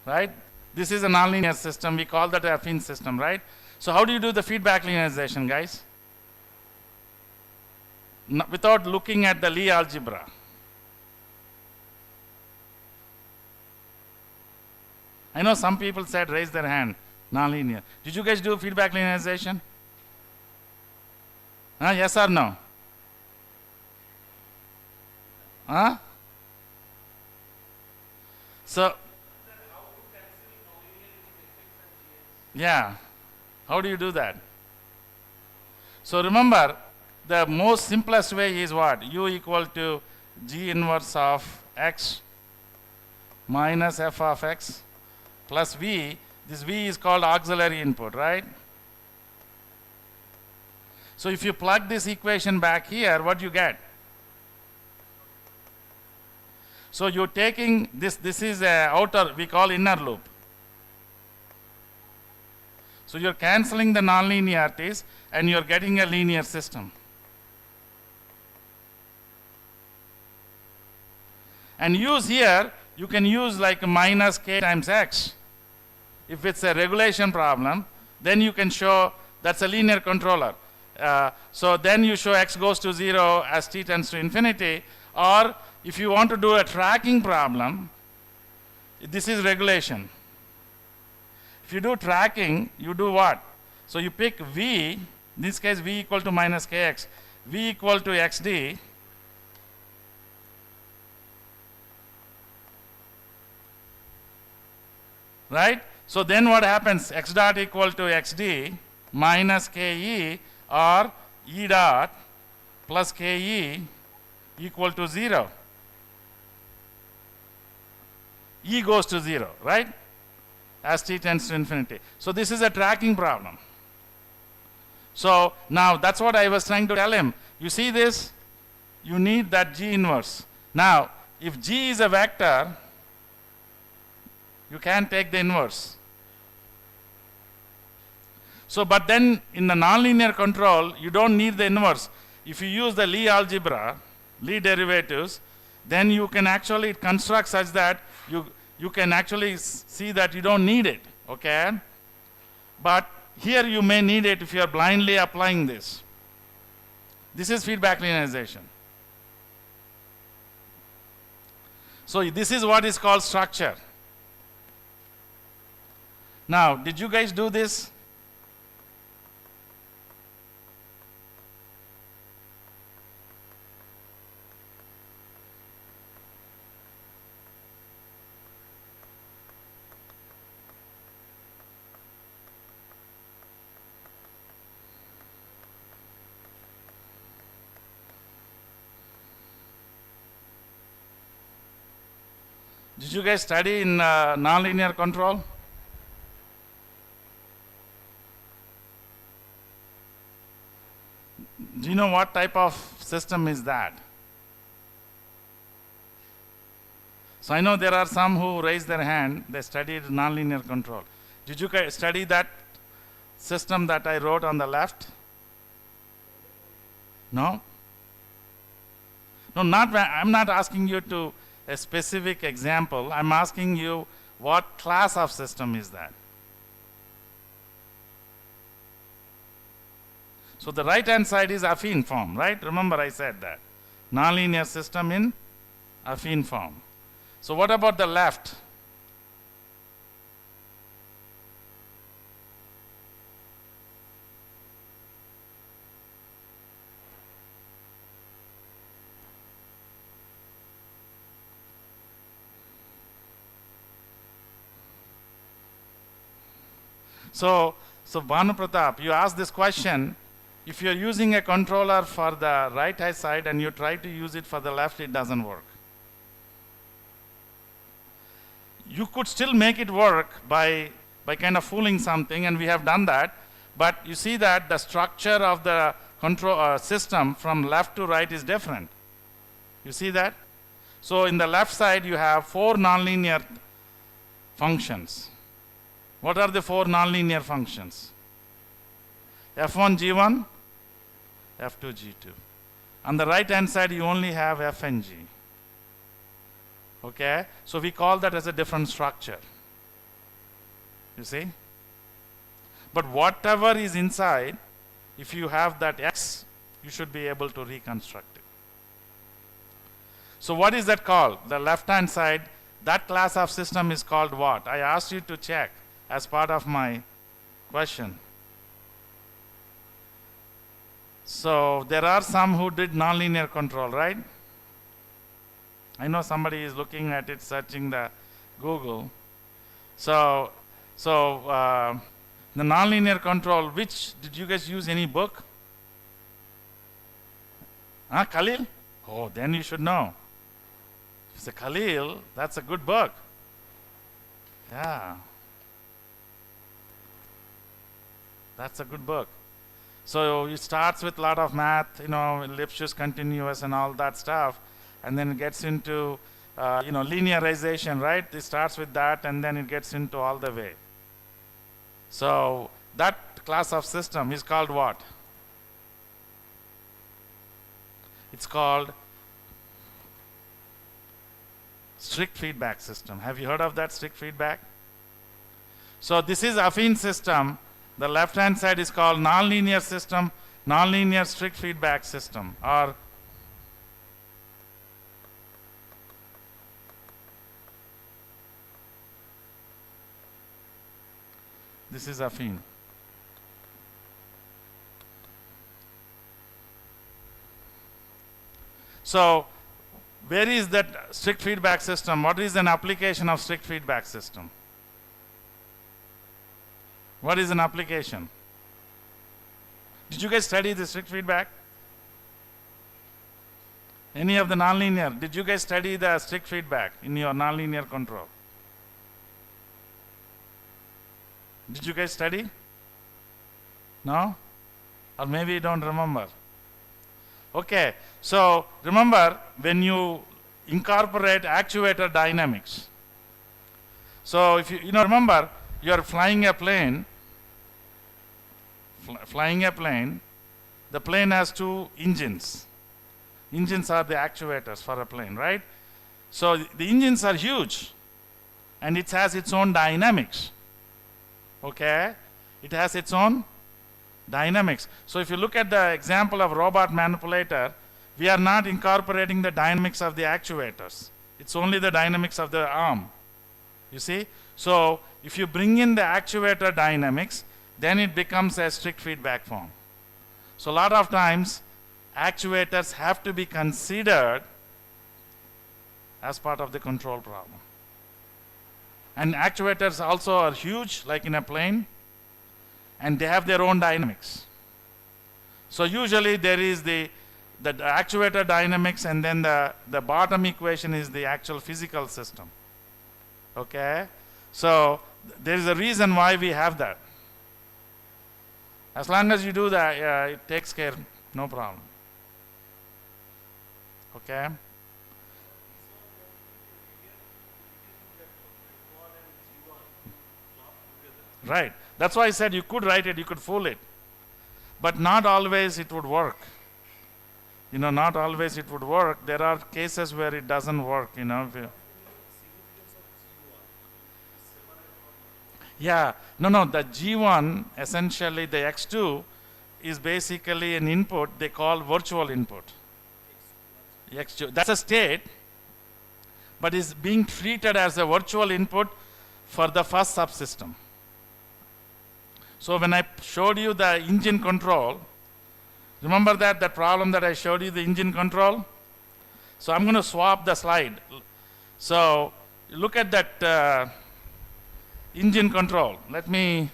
right? This is a nonlinear system. We call that a affine system, right? So how do you do the feedback linearization, guys? Without looking at the Lie algebra. I know some people said raise their hand, nonlinear. Did you guys do feedback linearization? Yes or no? So, yeah, how do you do that? So remember, the most simplest way is what? U equal to G inverse of x minus f of x plus v. This v is called auxiliary input, right? So if you plug this equation back here, what do you get? So you're taking this is a outer, we call inner loop. So you're cancelling the nonlinearities and you're getting a linear system. And use here, you can use like minus k times x. If it's a regulation problem, then you can show that's a linear controller. So then you show x goes to 0 as t tends to infinity. Or if you want to do a tracking problem, this is regulation. If you do tracking, you do what? So you pick v, in this case v equal to minus kx, v equal to xd, right? So then what happens? X dot equal to xd minus ke or e dot plus ke equal to 0. E goes to 0, right? As t tends to infinity. So this is a tracking problem. So now that's what I was trying to tell him. You see this? You need that G inverse. Now, if G is a vector, you can take the inverse. So, but then in the nonlinear control, you don't need the inverse. If you use the Lie algebra, Lie derivatives, then you can actually construct such that you can actually see that you don't need it, okay? But here you may need it if you are blindly applying this. This is feedback linearization. So this is what is called structure. Now, did you guys do this? Did you guys study in nonlinear control? Do you know what type of system is that? So I know there are some who raised their hand, they studied nonlinear control. Did you guys study that system that I wrote on the left? No? No, I'm not asking you to a specific example. I'm asking you what class of system is that? So the right hand side is affine form, right? Remember I said that. Nonlinear system in affine form. So what about the left? So Bhanu Pratap, you asked this question. If you're using a controller for the right hand side and you try to use it for the left, it doesn't work. You could still make it work by kind of fooling something, and we have done that. But you see that the structure of the control system from left to right is different. You see that? So in the left side, you have 4 nonlinear functions. What are the 4 nonlinear functions? F1, G1, F2, G2. On the right hand side, you only have F and G. Okay? So we call that as a different structure. You see? But whatever is inside, if you have that X, you should be able to reconstruct it. So what is that called? The left hand side, that class of system is called what? I asked you to check as part of my question. So there are some who did nonlinear control, right? I know somebody is looking at it, searching the Google. So the nonlinear control, which, did you guys use any book? Khalil? Oh, then you should know. If it's a Khalil, that's a good book. Yeah. That's a good book. So it starts with a lot of math, Lipschitz continuous and all that stuff, and then it gets into linearization, right? It starts with that, and then it gets into all the way. So that class of system is called what? It's called strict feedback system. Have you heard of that, strict feedback? So this is affine system. The left hand side is called nonlinear system, nonlinear strict feedback system, or this is affine. So where is that strict feedback system? What is an application of strict feedback system? What is an application? Did you guys study the strict feedback? Any of the nonlinear? Did you guys study the strict feedback in your nonlinear control? Did you guys study? No? Or maybe you don't remember. Okay, so remember when you incorporate actuator dynamics. So if you remember, you are flying a plane. The plane has 2 engines. Engines are the actuators for a plane, right? So the engines are huge, and it has its own dynamics. Okay? It has its own dynamics. So if you look at the example of robot manipulator, we are not incorporating the dynamics of the actuators. It's only the dynamics of the arm. You see? So if you bring in the actuator dynamics, then it becomes a strict feedback form. So a lot of times, actuators have to be considered as part of the control problem. And actuators also are huge, like in a plane, and they have their own dynamics. So usually there is the actuator dynamics, and then the bottom equation is the actual physical system. Okay? So there is a reason why we have that. As long as you do that, it takes care, no problem. Okay? Right. That's why I said you could write it, you could fool it. But not always it would work. Not always it would work. There are cases where it doesn't work. Yeah. No. The G1, essentially the X2, is basically an input they call virtual input. X2. That's a state, but is being treated as a virtual input for the first subsystem. So when I showed you the engine control, remember that problem that I showed you, the engine control? So I'm going to swap the slide. So look at that engine control. Let me.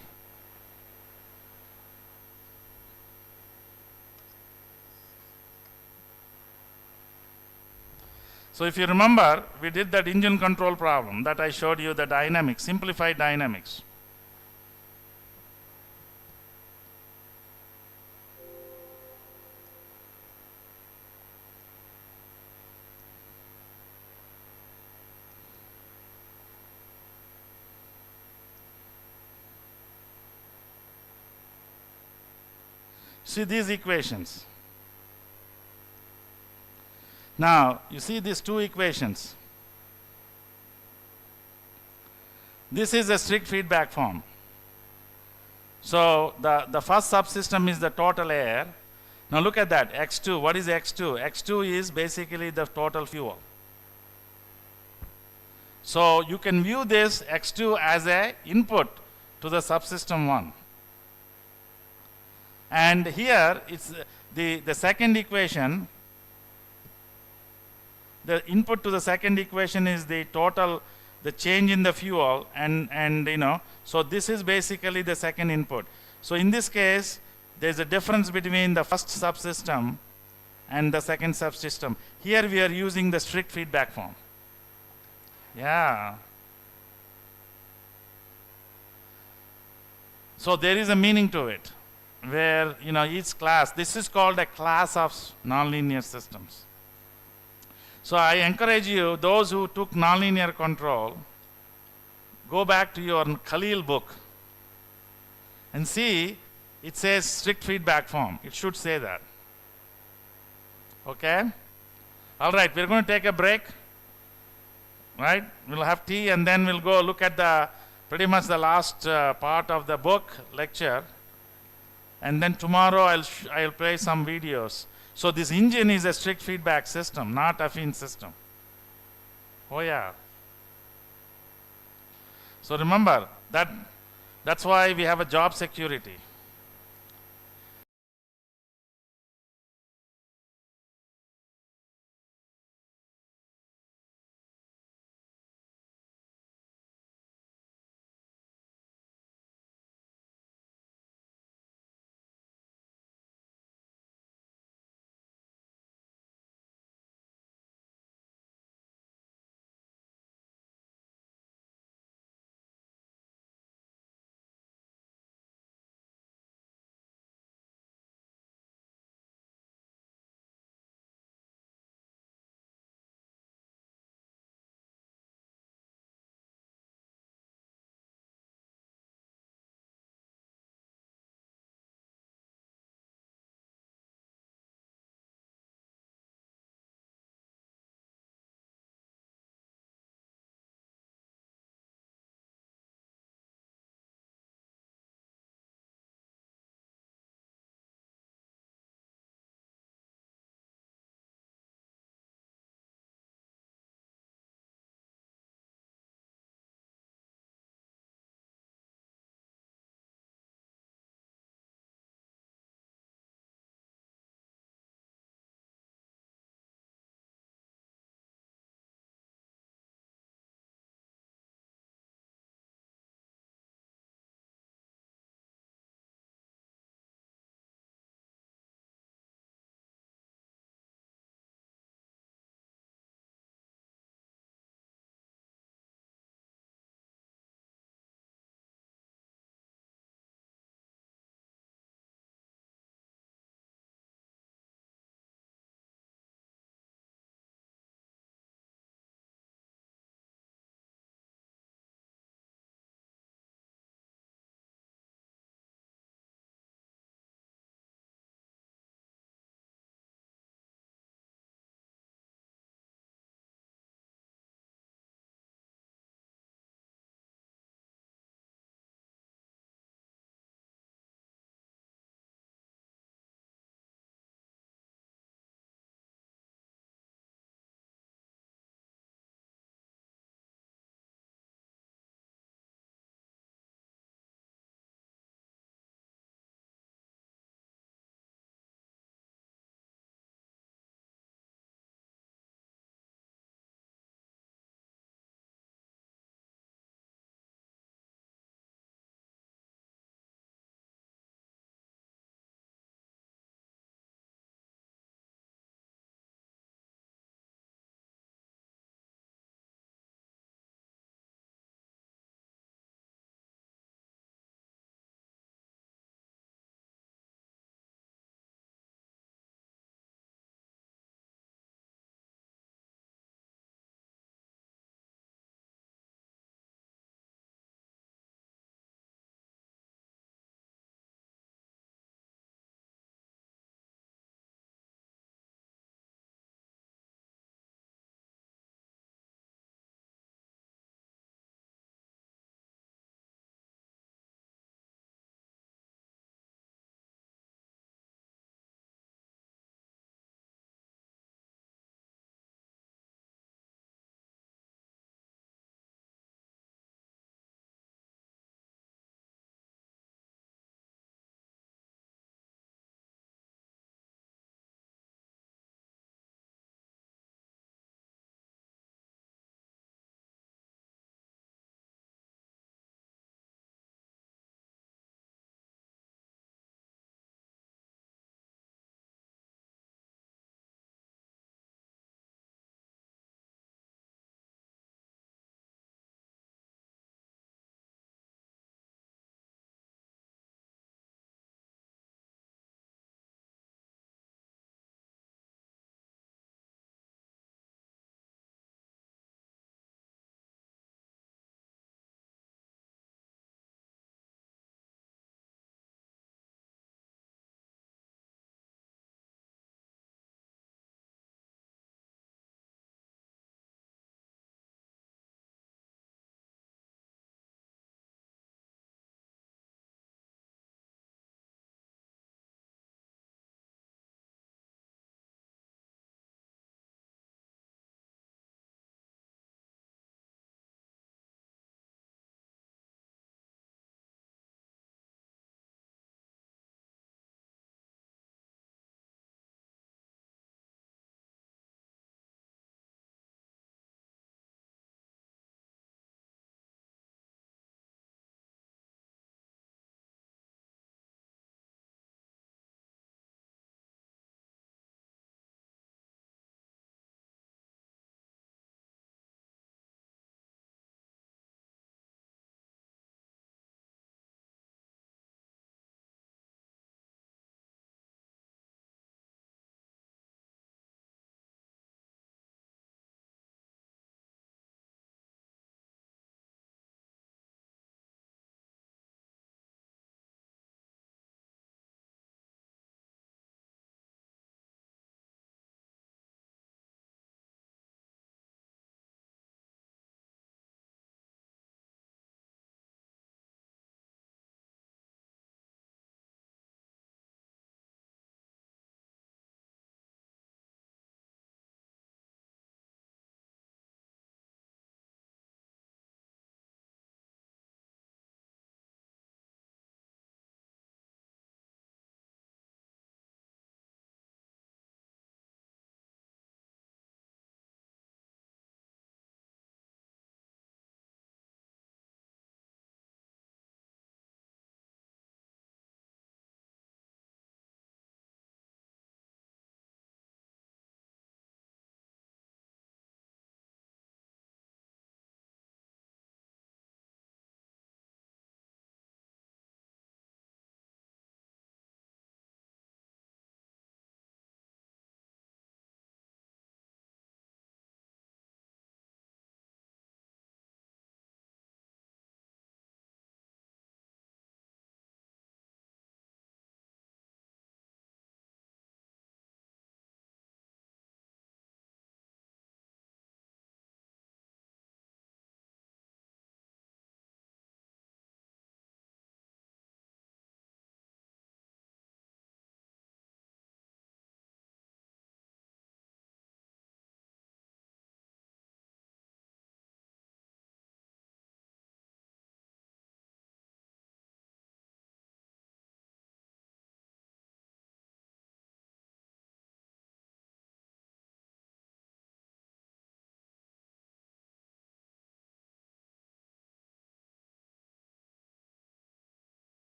So if you remember, we did that engine control problem that I showed you, the dynamics, simplified dynamics. See these equations. Now, you see these two equations. This is a strict feedback form. So the first subsystem is the total air. Now look at that, X2. What is X2? X2 is basically the total fuel. So you can view this X2 as a input to the subsystem 1. And here it's the second equation. The input to the second equation is the total, the change in the fuel, and so this is basically the second input. So in this case, there's a difference between the first subsystem and the second subsystem. Here we are using the strict feedback form. Yeah. So there is a meaning to it, where each class, this is called a class of nonlinear systems. So I encourage you, those who took nonlinear control, go back to your Khalil book and see, it says strict feedback form. It should say that. Okay? All right, we're going to take a break. Right? We'll have tea and then we'll go look at pretty much the last part of the book lecture. And then tomorrow I'll play some videos. So this engine is a strict feedback system, not affine system. Oh yeah. So remember, that's why we have a job security.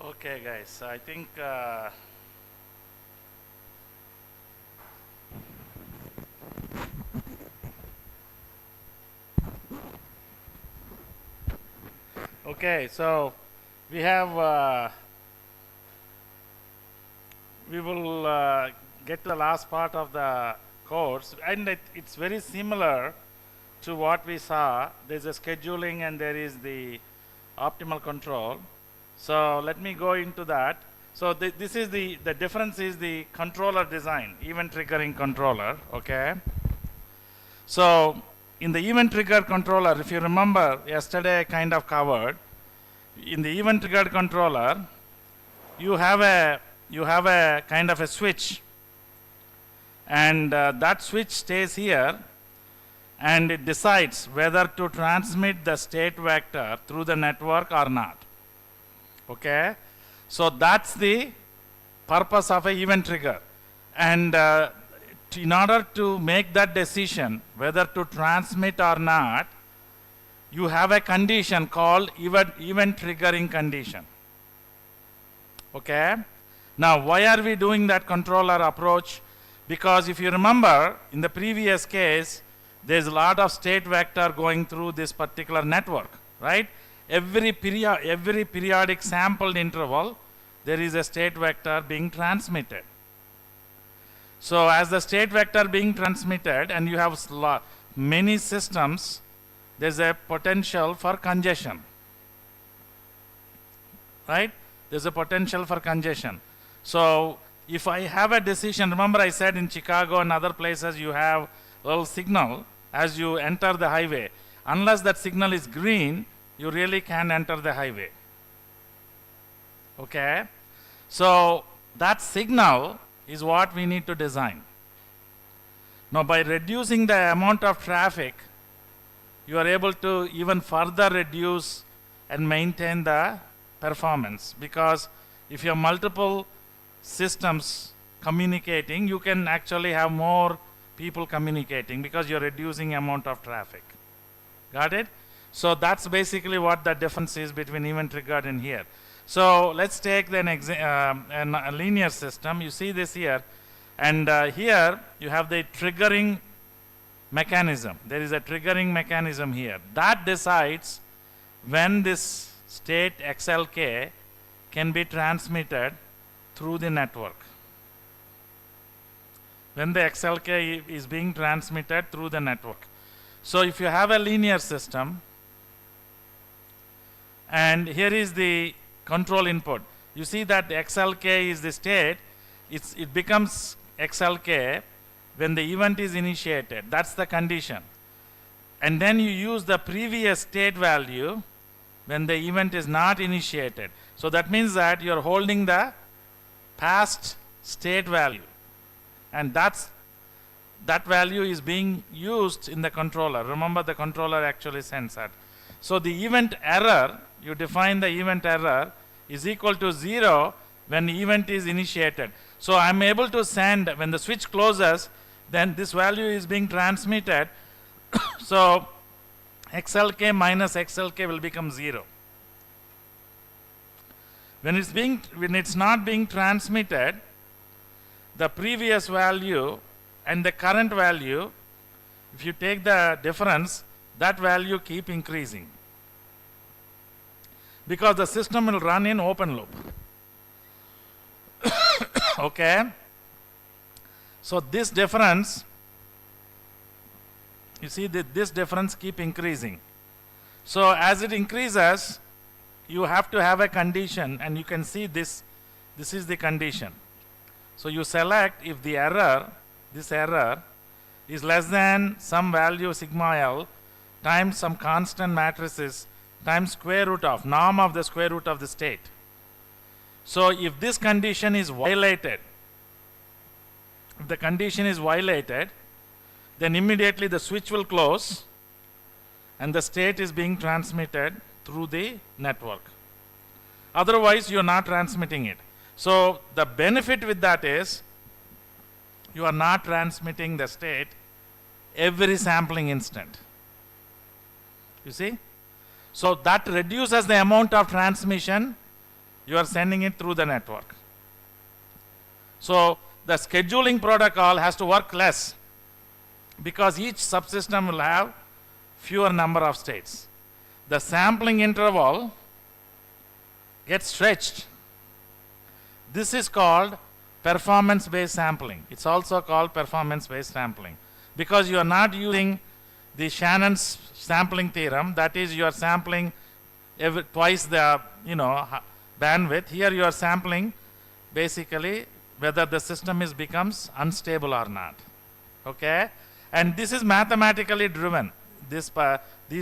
Okay, guys. So I think okay. So we have we will get to the last part of the course, and it's very similar to what we saw. There's a scheduling and there is the optimal control. So let me go into that. So this is the difference is the controller design, event triggering controller. Okay. So in the event trigger controller, if you remember yesterday I kind of covered, in the event triggered controller, you have a kind of a switch, and that switch stays here, and it decides whether to transmit the state vector through the network or not. Okay, so that's the purpose of an event trigger, and in order to make that decision whether to transmit or not, you have a condition called event triggering condition. Okay, now why are we doing that controller approach? Because if you remember in the previous case, there's a lot of state vector going through this particular network, right? Every periodic sampled interval, there is a state vector being transmitted. So as the state vector being transmitted, and you have many systems, there's a potential for congestion, right? There's a potential for congestion. So if I have a decision, remember I said in Chicago and other places you have a little signal as you enter the highway. Unless that signal is green, you really can't enter the highway. Okay? So that signal is what we need to design. Now by reducing the amount of traffic, you are able to even further reduce and maintain the performance, because if you have multiple systems communicating, you can actually have more people communicating because you're reducing amount of traffic. Got it? So that's basically what the difference is between event triggered and here. So let's take then a linear system. You see this here, and here you have the triggering mechanism. There is a triggering mechanism here that decides when this state XLK can be transmitted through the network. When the XLK is being transmitted through the network. So if you have a linear system, and here is the control input, you see that the XLK is the state. It becomes XLK when the event is initiated. That's the condition. And then you use the previous state value when the event is not initiated. So that means that you're holding the past state value, and that value is being used in the controller. Remember, the controller actually sends that. So the event error, you define the event error is equal to 0 when the event is initiated. So I'm able to send, when the switch closes, then this value is being transmitted. So XLK minus XLK will become 0. When it's not being transmitted, the previous value and the current value, if you take the difference, that value keep increasing, because the system will run in open loop. Okay? So this difference, you see that this difference keep increasing. So as it increases, you have to have a condition, and you can see this is the condition. So you select if the error, this error is less than some value sigma L times some constant matrices times square root of norm of the square root of the state. So if this condition is violated, if the condition is violated, then immediately the switch will close and the state is being transmitted through the network. Otherwise, you are not transmitting it. So the benefit with that is you are not transmitting the state every sampling instant. You see? So that reduces the amount of transmission You are sending it through the network. So the scheduling protocol has to work less because each subsystem will have fewer number of states. The sampling interval gets stretched. This is called performance-based sampling. It's also called performance-based sampling because you are not using the Shannon's sampling theorem. That is, you are sampling twice the bandwidth. Here you are sampling basically whether the system becomes unstable or not. Okay, and this is mathematically driven. These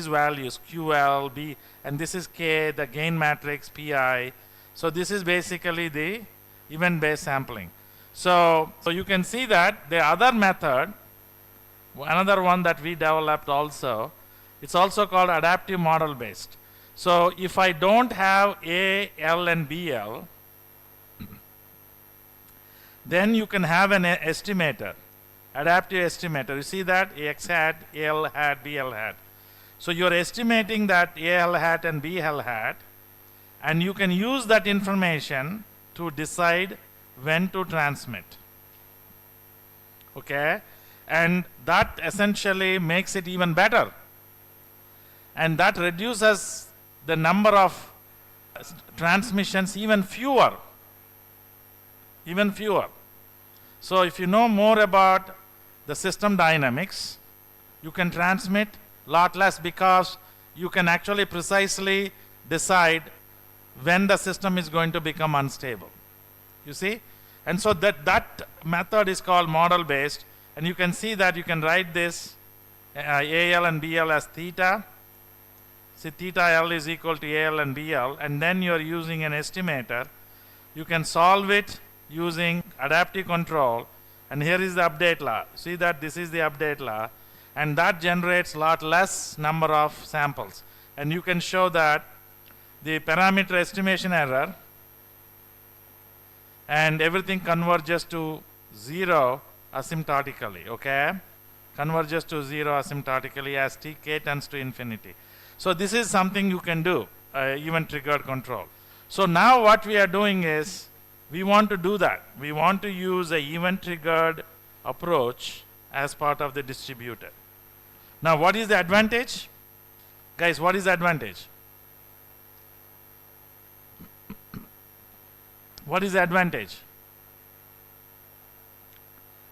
values QL, B, and this is K, the gain matrix, PI. So this is basically the event-based sampling. So you can see that the other method, another one that we developed also, it's also called adaptive model based. So if I don't have A, L, and BL, then you can have an estimator, adaptive estimator. You see that X hat, AL hat, BL hat. So you're estimating that AL hat and BL hat, and you can use that information to decide when to transmit. Okay, and that essentially makes it even better, and that reduces the number of transmissions even fewer. So if you know more about the system dynamics, you can transmit lot less because you can actually precisely decide when the system is going to become unstable. You see? And so that method is called model based, and you can see that you can write this AL and BL as theta. See, theta L is equal to AL and BL, and then you are using an estimator. You can solve it using adaptive control, and here is the update law. See that this is the update law, and that generates lot less number of samples, and you can show that the parameter estimation error and everything converges to 0 asymptotically. Okay, converges to 0 asymptotically as k tends to infinity. So this is something you can do, event triggered control. So now what we are doing is we want to do that. We want to use a event triggered approach as part of the distributed. Now what is the advantage? Guys, what is the advantage? What is the advantage?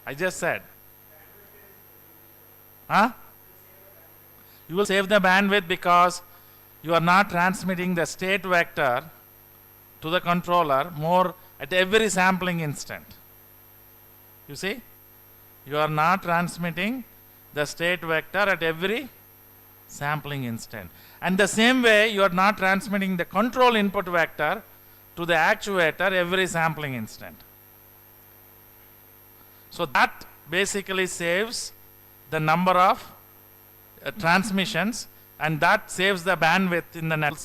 I just said. Huh? You will save the bandwidth because you are not transmitting the state vector to the controller more at every sampling instant. You see? You are not transmitting the state vector at every sampling instant. And the same way, you are not transmitting the control input vector to the actuator every sampling instant. So that basically saves the number of transmissions, and that saves the bandwidth in the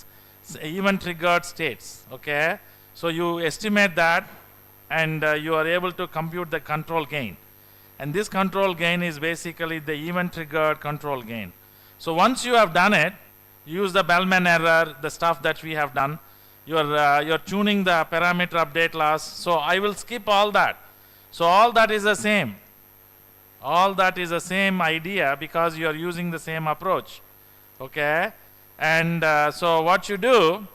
event triggered states. Okay, so you estimate that, and you are able to compute the control gain, and this control gain is basically the event triggered control gain. So once you have done it, use the Bellman error, the stuff that we have done. You're tuning the parameter update laws. So I will skip all that. So all that is the same. All that is the same idea because you are using the same approach. Okay, and so what you do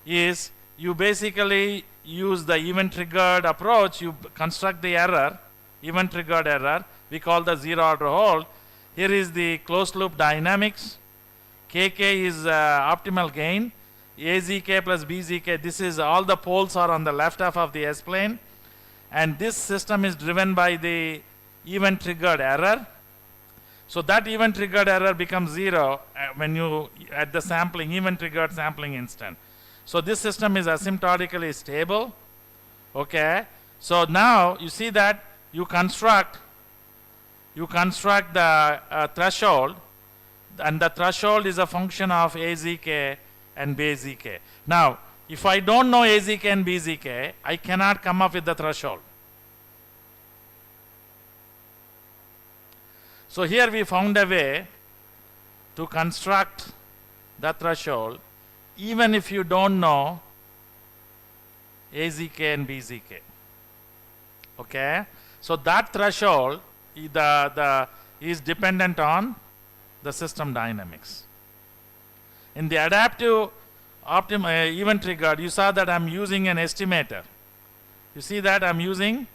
is you basically use the event triggered approach. You construct the error, event triggered error. We call the zero order hold. Here is the closed loop dynamics. KK is optimal gain. AZK plus BZK, this is all the poles are on the left half of the S-plane, and this system is driven by the event triggered error. So that event triggered error becomes 0 when you at the sampling event triggered sampling instant. So this system is asymptotically stable. Okay, so now you see that you construct the threshold, and the threshold is a function of AZK and BZK. Now, if I don't know AZK and BZK, I cannot come up with the threshold. So here we found a way to construct the threshold even if you don't know AZK and BZK. Okay, so that threshold is dependent on the system dynamics. In the adaptive event triggered, you saw that I'm using an estimator. You see that I'm using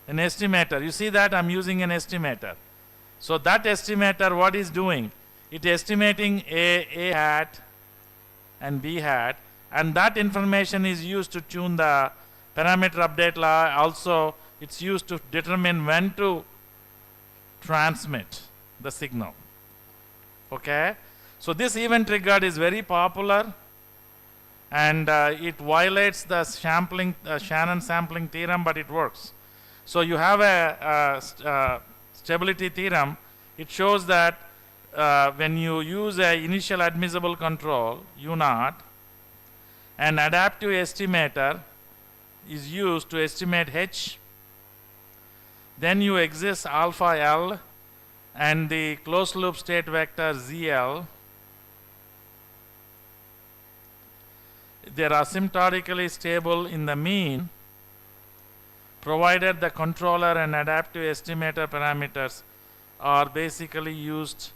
an estimator. You see that I'm using an estimator. So that estimator, what is doing? It is estimating A hat and B hat, and that information is used to tune the parameter update law. Also, it's used to determine when to transmit the signal. Okay? So this event triggered is very popular, and it violates the Shannon sampling theorem, but it works. So you have a stability theorem. It shows that when you use a initial admissible control, U0, an adaptive estimator is used to estimate H. Then you exist alpha L and the closed loop state vector ZL. They are asymptotically stable in the mean, provided the controller and adaptive estimator parameters are basically used.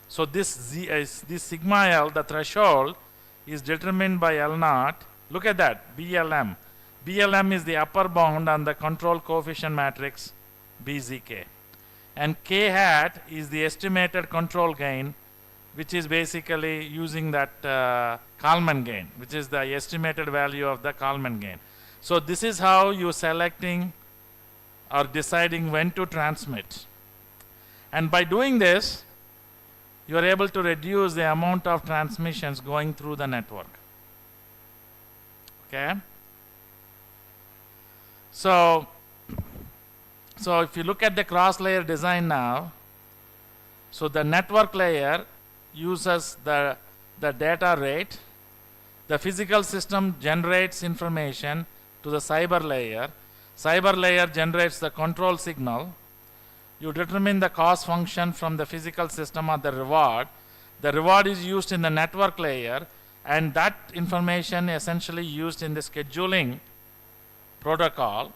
So this sigma L, the threshold, is determined by L0. Look at that, BLM. BLM is the upper bound on the control coefficient matrix BZK. And K hat is the estimated control gain, which is basically using that Kalman gain, which is the estimated value of the Kalman gain. So this is how you're selecting or deciding when to transmit. And by doing this, you are able to reduce the amount of transmissions going through the network. Okay? So if you look at the cross-layer design now, so the network layer uses the data rate. The physical system generates information to the cyber layer. Cyber layer generates the control signal. You determine the cost function from the physical system or the reward. The reward is used in the network layer, and that information essentially used in the scheduling protocol,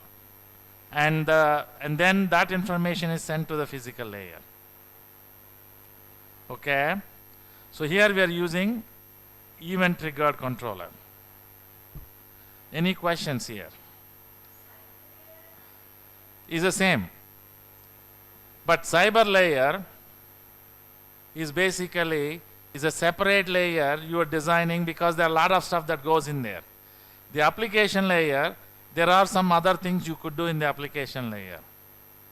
and then that information is sent to the physical layer. Okay, so here we are using event triggered controller. Any questions here? Is the same, but cyber layer is basically a separate layer you are designing, because there are a lot of stuff that goes in there. The application layer, there are some other things you could do in the application layer.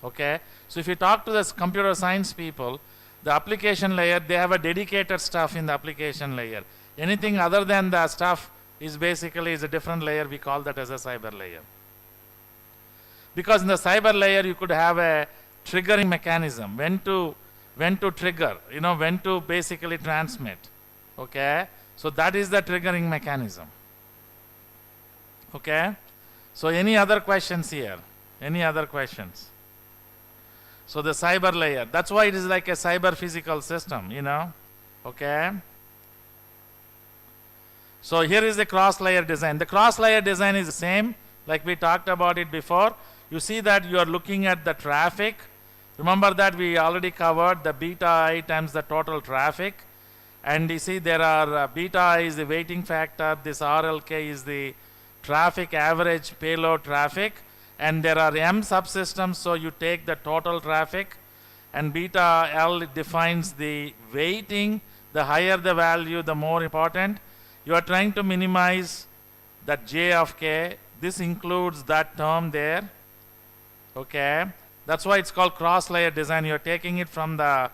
Okay, so if you talk to the computer science people, the application layer, they have a dedicated stuff in the application layer. Anything other than the stuff is basically a different layer. We call that as a cyber layer. Because in the cyber layer, you could have a triggering mechanism, when to trigger, when to basically transmit. Okay, so that is the triggering mechanism. Okay, so any other questions here? Any other questions? So the cyber layer, that's why it is like a cyber physical system, Okay. So here is the cross layer design. The cross layer design is the same, like we talked about it before. You see that you are looking at the traffic. Remember that we already covered the beta I times the total traffic. And you see there are beta I is the weighting factor, this RLK is the traffic average payload traffic, and there are M subsystems, so you take the total traffic, and beta L defines the weighting. The higher the value, the more important. You are trying to minimize that J of K. This includes that term there. Okay, that's why it's called cross layer design. You are taking it from the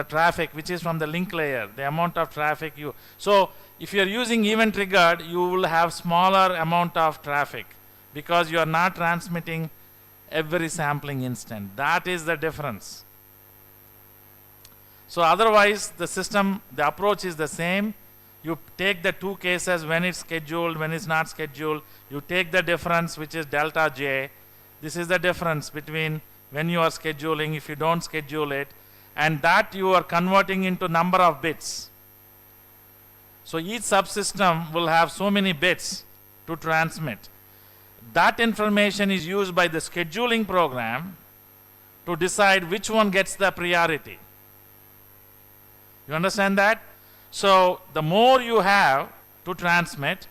traffic, which is from the link layer, the amount of traffic you. So if you are using event triggered, you will have smaller amount of traffic, because you are not transmitting every sampling instant. That is the difference. So otherwise the system, the approach is the same. You take the two cases, when it's scheduled, when it's not scheduled. You take the difference, which is delta J. This is the difference between when you are scheduling, if you don't schedule it, and that you are converting into number of bits. So each subsystem will have so many bits to transmit. that information is used by the scheduling program to decide which one gets the priority. You understand that? So the more you have to transmit,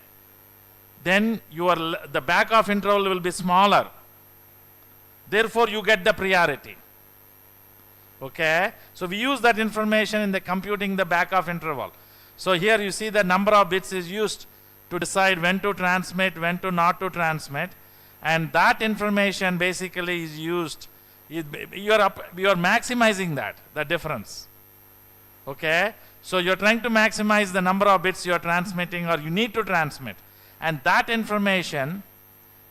then the back-off interval will be smaller. Therefore, you get the priority. Okay? So we use that information in the computing the back-off interval. So here you see the number of bits is used to decide when to transmit, when to not to transmit. And that information basically is used. You are maximizing that, the difference. Okay? So you're trying to maximize the number of bits you're transmitting or you need to transmit. And that information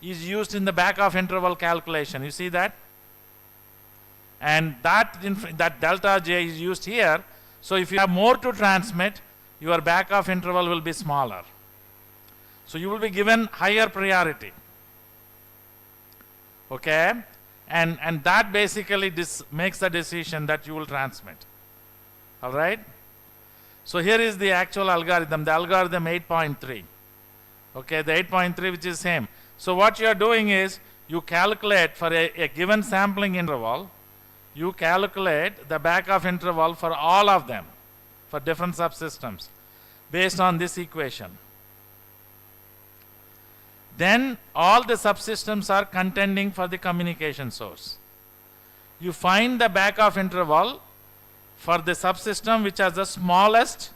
is used in the back-off interval calculation. You see that? And that delta J is used here. So if you have more to transmit, your back-off interval will be smaller. So you will be given higher priority. Okay? And that basically makes the decision that you will transmit. All right? So here is the actual algorithm, the algorithm 8.3. Okay, the 8.3 which is same. So what you are doing is you calculate for a given sampling interval, you calculate the back-off interval for all of them, for different subsystems, based on this equation. Then all the subsystems are contending for the communication source. You find the back-off interval for the subsystem which has the smallest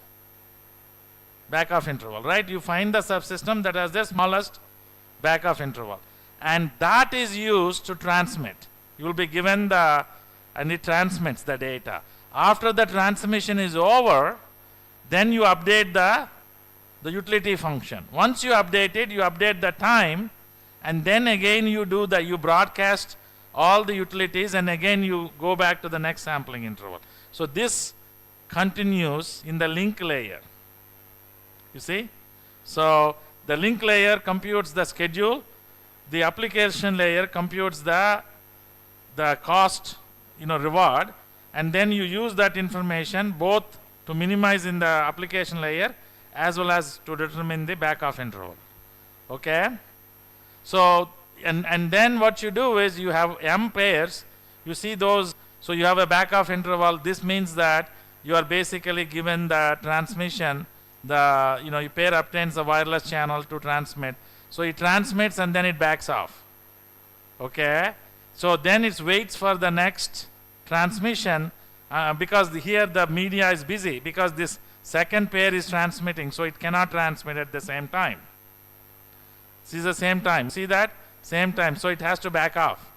back-off interval, right? You find the subsystem that has the smallest back-off interval. And that is used to transmit. You will be given and it transmits the data. After the transmission is over, then you update the utility function. Once you update it, you update the time, and then again you broadcast all the utilities, and again you go back to the next sampling interval. So this continues in the link layer. You see? So the link layer computes the schedule, the application layer computes the cost, reward, and then you use that information both to minimize in the application layer as well as to determine the back-off interval. Okay? So, and then what you do is you have M pairs, you see those, so you have a back-off interval. This means that you are basically given the transmission, your pair obtains a wireless channel to transmit. So it transmits and then it backs off. Okay? So then it waits for the next transmission because here the media is busy because this second pair is transmitting, so it cannot transmit at the same time. See the same time. See that? Same time. So it has to back off.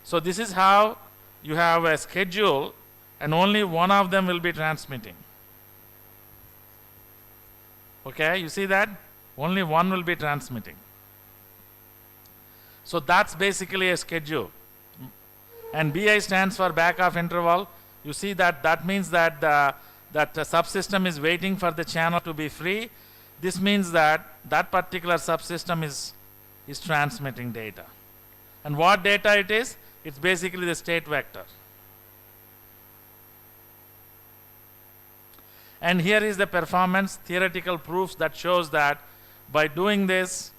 So this is how you have a schedule and only one of them will be transmitting. Okay, you see that? Only one will be transmitting. So that's basically a schedule. And BI stands for back-off interval. You see that means that the subsystem is waiting for the channel to be free. This means that particular subsystem is transmitting data. And what data it is? It's basically the state vector. And here is the performance theoretical proofs that shows that by doing this,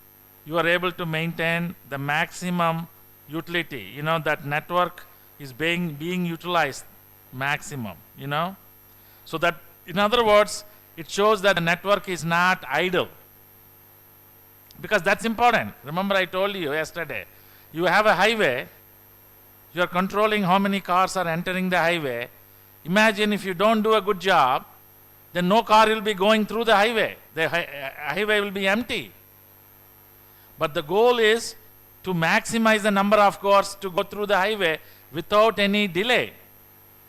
you are able to maintain the maximum utility. That network is being utilized maximum, So that, in other words, it shows that the network is not idle. Because that's important. Remember I told you yesterday, you have a highway, you are controlling how many cars are entering the highway. Imagine if you don't do a good job, then no car will be going through the highway. The highway will be empty. But the goal is to maximize the number of cars to go through the highway without any delay.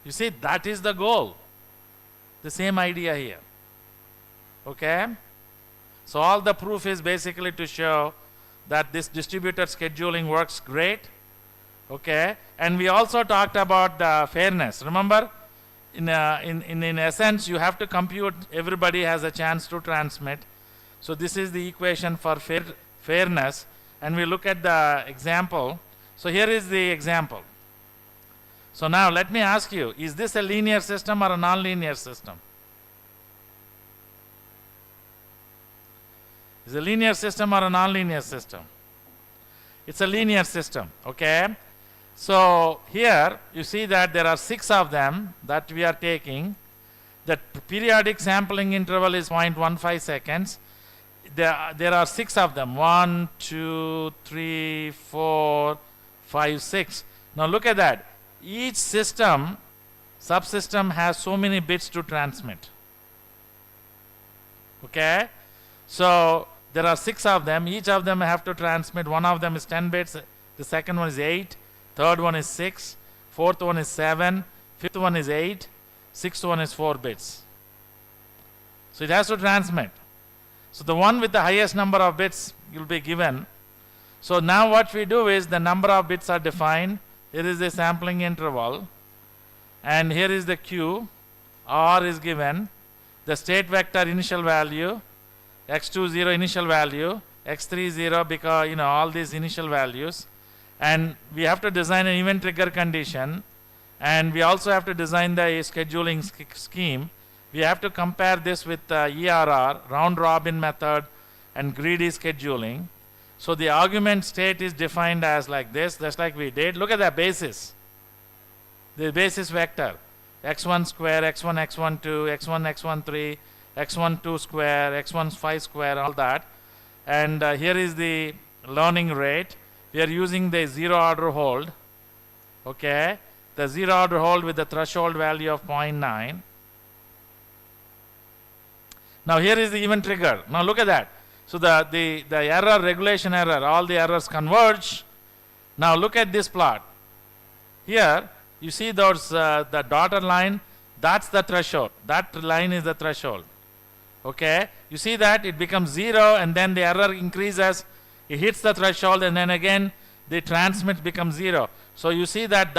You see, that is the goal. The same idea here. Okay? So all the proof is basically to show that this distributed scheduling works great. Okay? And we also talked about the fairness. Remember, in essence, you have to compute everybody has a chance to transmit. So this is the equation for fairness. And we look at the example. So here is the example. So now let me ask you, is this a linear system or a nonlinear system? Is it a linear system or a nonlinear system? It's a linear system, okay? So here you see that there are 6 of them that we are taking. The periodic sampling interval is 0.15 seconds. There are 6 of them. 1, 2, 3, 4, 5, 6. Now look at that. Each system, subsystem has so many bits to transmit. Okay? So there are 6 of them. Each of them have to transmit. One of them is 10 bits. The second one is 8. Third one is 6. Fourth one is 7. Fifth one is 8. Sixth one is 4 bits. So it has to transmit. So the one with the highest number of bits will be given. So now what we do is the number of bits are defined. Here is the sampling interval. And here is the Q. R is given. The state vector initial value. X2 0 initial value. X3 0 because all these initial values. And we have to design an event trigger condition. And we also have to design the scheduling scheme. We have to compare this with ERR, round robin method, and greedy scheduling. So the argument state is defined as like this, just like we did. Look at the basis. The basis vector. x1 square, x1, x1, 2, x1, x1, 3, x1, 2 square, x1, 5 square, all that. And here is the learning rate. We are using the zero order hold. Okay. The zero order hold with the threshold value of 0.9. Now here is the event trigger. Now look at that. So the error, regulation error, all the errors converge. Now look at this plot. Here you see those the dotted line, that's the threshold. That line is the threshold. Okay. You see that it becomes 0 and then the error increases. It hits the threshold and then again the transmit becomes 0. So you see that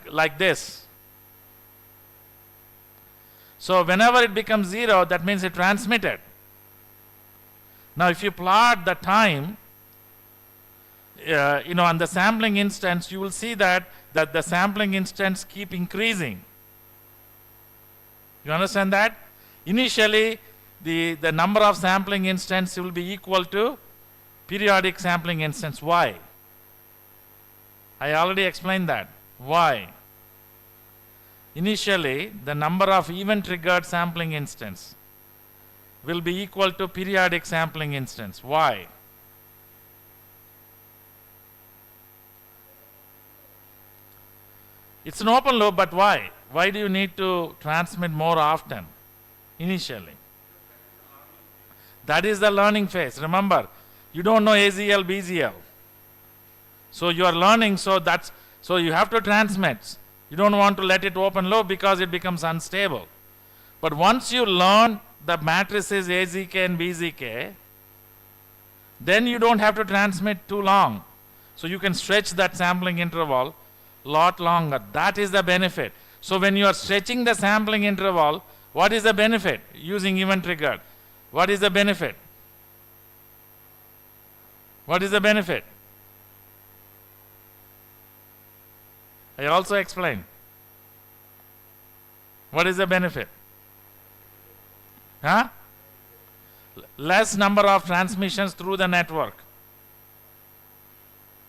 like this. So whenever it becomes 0, that means it transmitted. Now if you plot the time, on the sampling instance, you will see that the sampling instance keep increasing. You understand that? Initially, the number of sampling instance will be equal to periodic sampling instance. Why? I already explained that. Why? Initially, the number of event triggered sampling instance will be equal to periodic sampling instance. Why? It's an open loop, but why? Why do you need to transmit more often initially? That is the learning phase. Remember, you don't know AZL, BZL. So you are learning, so you have to transmit. You don't want to let it open loop because it becomes unstable. But once you learn the matrices AZK and BZK, then you don't have to transmit too long. So you can stretch that sampling interval a lot longer. That is the benefit. So when you are stretching the sampling interval, what is the benefit using event triggered? What is the benefit? What is the benefit? I also explained. What is the benefit? Huh? Less number of transmissions through the network.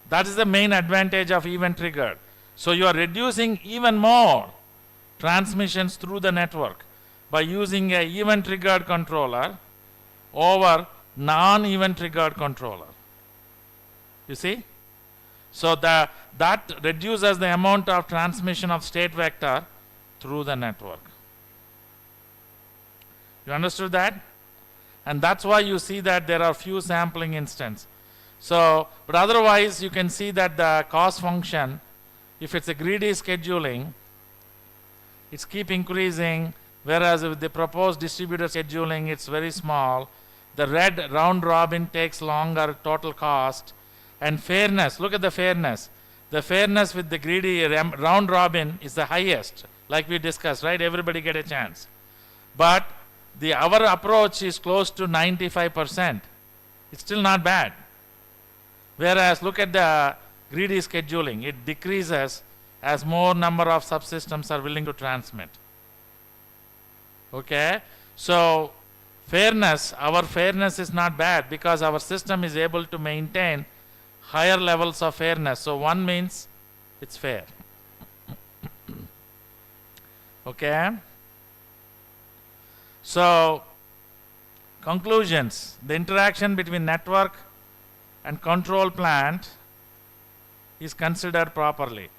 That is the main advantage of event triggered. So you are reducing even more transmissions through the network by using a event triggered controller over non-event triggered controller. You see? So that reduces the amount of transmission of state vector through the network. You understood that? And that's why you see that there are few sampling instances. So, but otherwise you can see that the cost function, if it's a greedy scheduling, it's keep increasing, whereas with the proposed distributed scheduling, it's very small. The red round robin takes longer total cost. And fairness, look at the fairness. The fairness with the greedy round robin is the highest, like we discussed, right? Everybody get a chance. But our approach is close to 95%. It's still not bad. Whereas look at the greedy scheduling. It decreases as more number of subsystems are willing to transmit. Okay? So fairness, our fairness is not bad because our system is able to maintain higher levels of fairness. So 1 means it's fair. Okay? So, conclusions. The interaction between network and control plant is considered properly.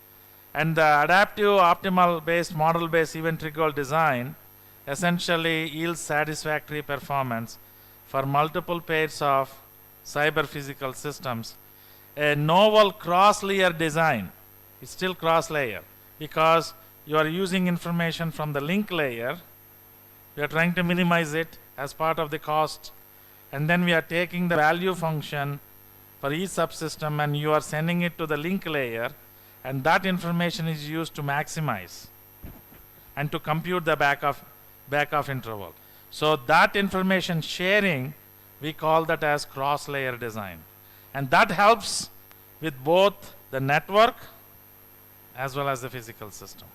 And the adaptive optimal based model based event trigger design essentially yields satisfactory performance for multiple pairs of cyber physical systems. A novel cross layer design is still cross layer because you are using information from the link layer. We are trying to minimize it as part of the cost, and then we are taking the value function for each subsystem and you are sending it to the link layer, and that information is used to maximize and to compute the back-off interval. So that information sharing, we call that as cross-layer design. And that helps with both the network as well as the physical system.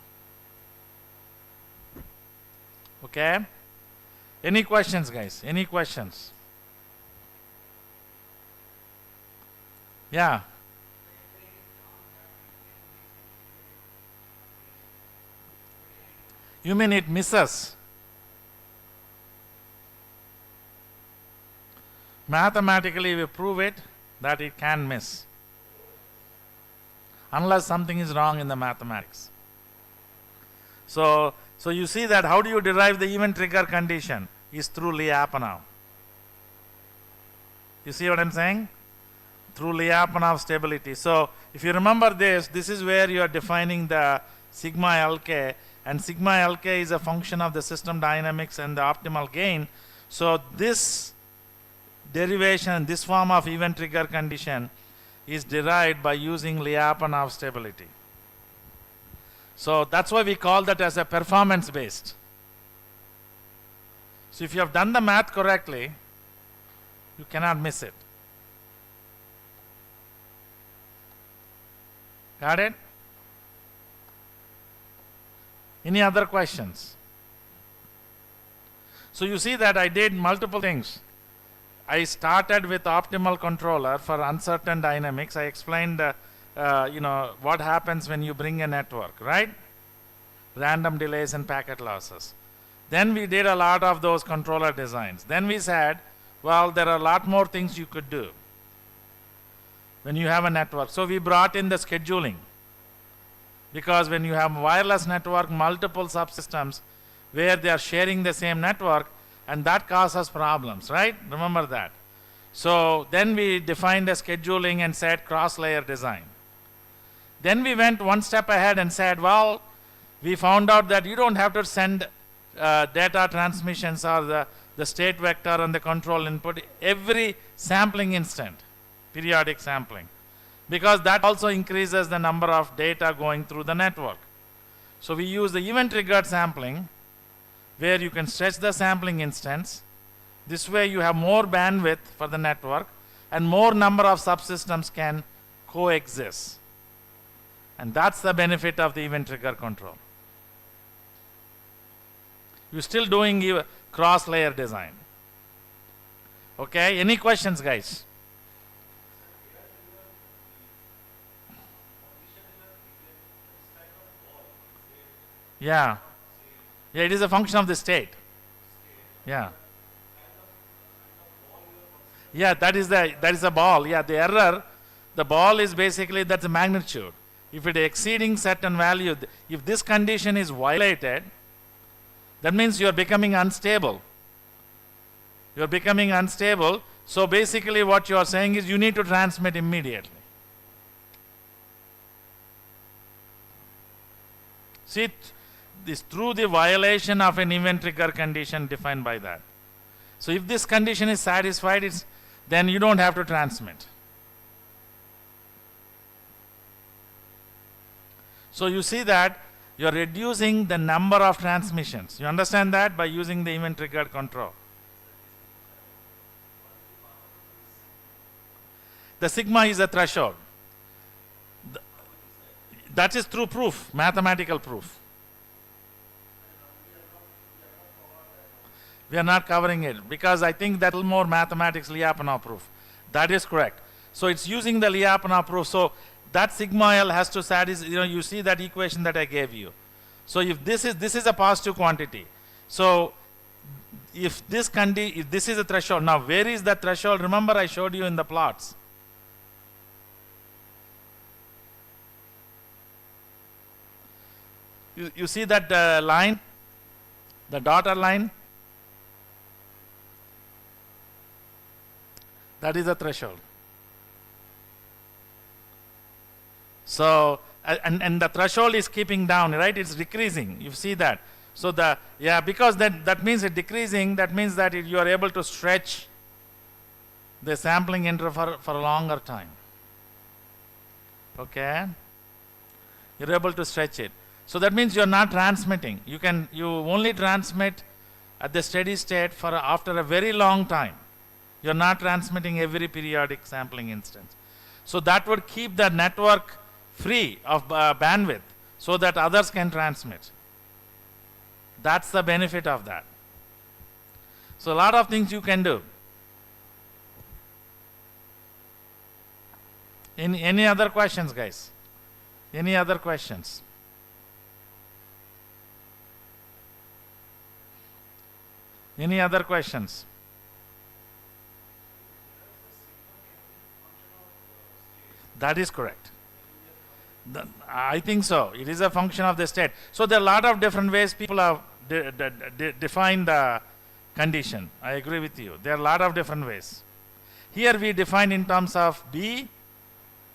Okay? Any questions, guys? Any questions? Yeah. You mean it misses? Mathematically, we prove it that it can miss. Unless something is wrong in the mathematics. So you see that how do you derive the event trigger condition? Is through Lyapunov. You see what I'm saying? Through Lyapunov stability. So if you remember this is where you are defining the sigma Lk, and sigma Lk is a function of the system dynamics and the optimal gain. So this derivation, this form of event trigger condition is derived by using Lyapunov stability. So that's why we call that as a performance based. So if you have done the math correctly, you cannot miss it. Got it? Any other questions? So you see that I did multiple things. I started with optimal controller for uncertain dynamics. I explained what happens when you bring a network, right? Random delays and packet losses. Then we did a lot of those controller designs. Then we said, well, there are a lot more things you could do when you have a network. So we brought in the scheduling. Because when you have wireless network, multiple subsystems where they are sharing the same network, and that causes problems, right? Remember that. So then we defined a scheduling and said cross-layer design. Then we went one step ahead and said, well, we found out that you don't have to send data transmissions or the state vector and the control input every sampling instant, periodic sampling, because that also increases the number of data going through the network. So we use the event triggered sampling, where you can stretch the sampling instance. This way you have more bandwidth for the network and more number of subsystems can coexist. And that's the benefit of the event trigger control. You're still doing cross-layer design. Okay, any questions, guys? Yeah. Yeah, it is a function of the state. Yeah. Yeah, that is a ball. Yeah, the error, the ball is basically that's the magnitude. If it is exceeding certain value, if this condition is violated, that means you are becoming unstable. You are becoming unstable. So basically what you are saying is you need to transmit immediately. See, this through the violation of an event trigger condition defined by that. So if this condition is satisfied, then you don't have to transmit. So you see that you are reducing the number of transmissions. You understand that by using the event triggered control. The sigma is a threshold. That is through proof, mathematical proof. We are not covering it because I think that will more mathematics Lyapunov proof. That is correct. So it's using the Lyapunov proof. So that sigma L has to satisfy, you see that equation that I gave you. So if this is a positive quantity. So if this is a threshold, now where is the threshold? Remember I showed you in the plots. You see that line, the dotted line? That is the threshold. So, and the threshold is keeping down, right? It's decreasing. You see that. So because that means it's decreasing, that means that you are able to stretch the sampling interval for a longer time. Okay? You're able to stretch it. So that means you're not transmitting. You only transmit at the steady state after a very long time. You're not transmitting every periodic sampling instance. So that would keep the network free of bandwidth so that others can transmit. That's the benefit of that. So a lot of things you can do. Any other questions, guys? Any other questions? Any other questions? That is correct. I think so. It is a function of the state. So there are a lot of different ways people have defined the condition. I agree with you. There are a lot of different ways. Here we define in terms of B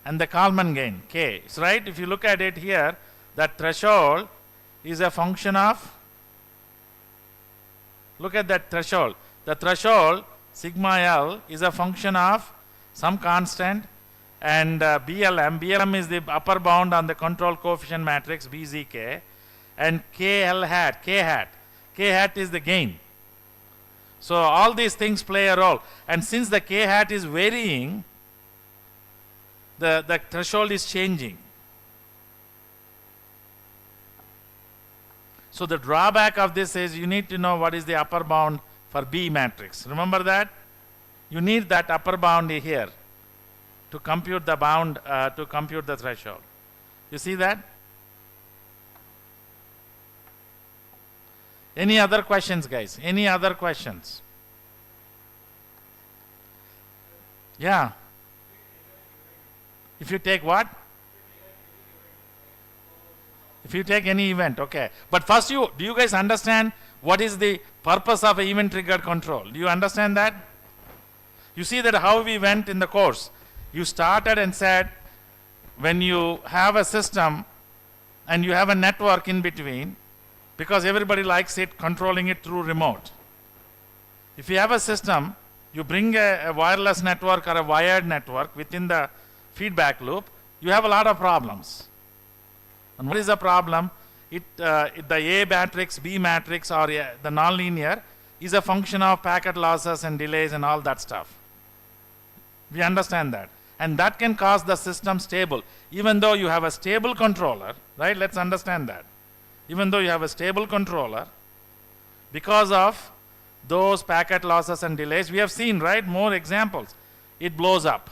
and the Kalman gain, K. It's right. If you look at it here, that threshold is a function of, look at that threshold. The threshold, sigma L, is a function of some constant, and BLM is the upper bound on the control coefficient matrix BZK, and K hat is the gain. So all these things play a role, and since the K hat is varying, the threshold is changing. So the drawback of this is you need to know what is the upper bound for B matrix. Remember that? You need that upper bound here to compute the bound, to compute the threshold. You see that? Any other questions, guys? Any other questions? Yeah. If you take what? If you take any event, okay. But first do you guys understand what is the purpose of an event triggered control? Do you understand that? You see that how we went in the course. You started and said, when you have a system and you have a network in between, because everybody likes it, controlling it through remote. If you have a system, you bring a wireless network or a wired network within the feedback loop, you have a lot of problems. And what is the problem? The A matrix, B matrix, or the nonlinear is a function of packet losses and delays and all that stuff. We understand that. And that can cause the system stable. Even though you have a stable controller, right? Let's understand that. Even though you have a stable controller, because of those packet losses and delays, we have seen, right, more examples, it blows up.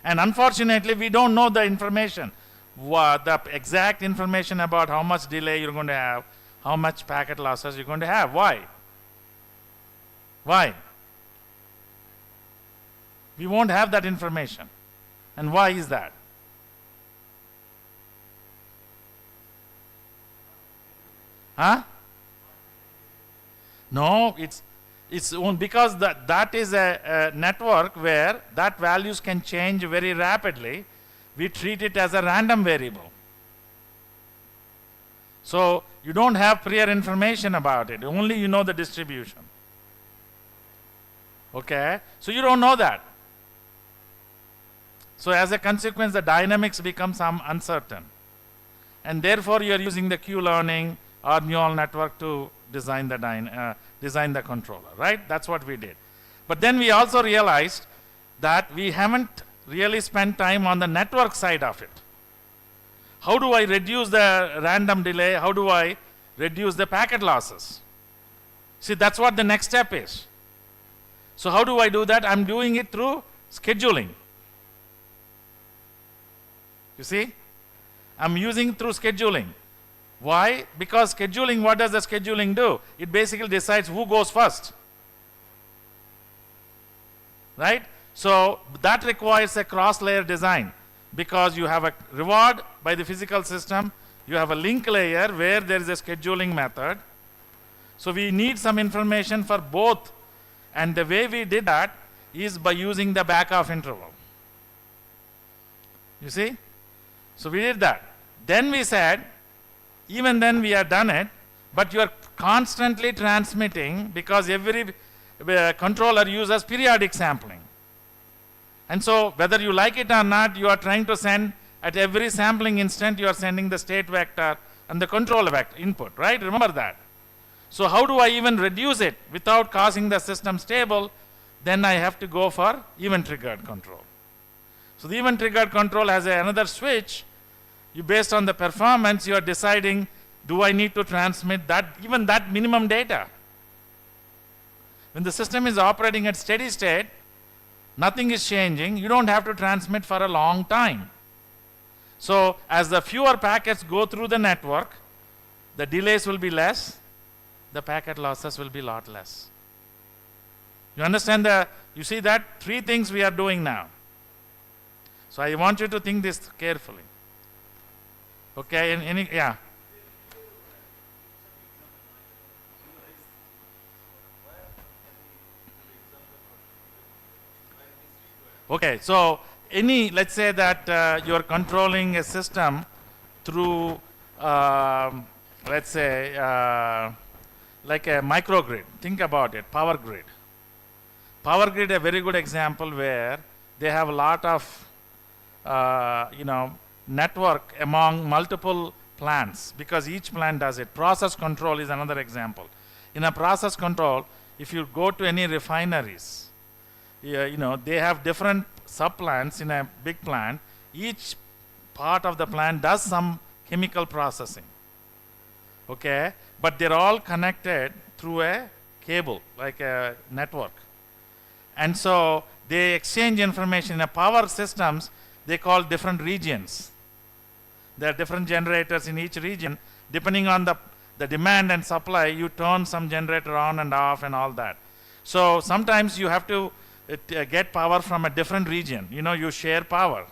And unfortunately, we don't know the information, the exact information about how much delay you're going to have, how much packet losses you're going to have. Why? Why? We won't have that information. And why is that? Huh? No, it's because that is a network where that values can change very rapidly. We treat it as a random variable. So you don't have prior information about it. Only you know the distribution. Okay? So you don't know that. So as a consequence, the dynamics become uncertain. And therefore, you are using the Q-learning or neural network to design the controller, right? That's what we did. But then we also realized that we haven't really spent time on the network side of it. How do I reduce the random delay? How do I reduce the packet losses? See, that's what the next step is. So how do I do that? I'm doing it through Scheduling. You see? I'm using through scheduling. Why? Because scheduling, what does the scheduling do? It basically decides who goes first. Right? So that requires a cross-layer design, because you have a reward by the physical system, you have a link layer where there is a scheduling method. So we need some information for both, and the way we did that is by using the back-off interval. You see? So we did that. Then we said, even then we have done it, but you are constantly transmitting, because every controller uses periodic sampling. And so whether you like it or not, you are trying to send at every sampling instant, you are sending the state vector and the control vector input, right? Remember that. So how do I even reduce it without causing the system stable? Then I have to go for event triggered control. So the event triggered control has another switch. You, based on the performance, you are deciding, do I need to transmit that, even that minimum data? When the system is operating at steady state, nothing is changing, you don't have to transmit for a long time. So as the fewer packets go through the network, the delays will be less, the packet losses will be a lot less. You understand you see that? Three things we are doing now. So I want you to think this carefully. Okay, yeah. Okay, so let's say that you are controlling a system through, let's say, like a microgrid. Think about it, power grid. Power grid, a very good example where they have a lot of, network among multiple plants, because each plant does it. Process control is another example. In a process control, if you go to any refineries, they have different sub-plants in a big plant. Each part of the plant does some chemical processing. Okay? But they're all connected through a cable, like a network. And so they exchange information. In a power systems, they call different regions. There are different generators in each region. Depending on the demand and supply, you turn some generator on and off and all that. So sometimes you have to get power from a different region. You share power.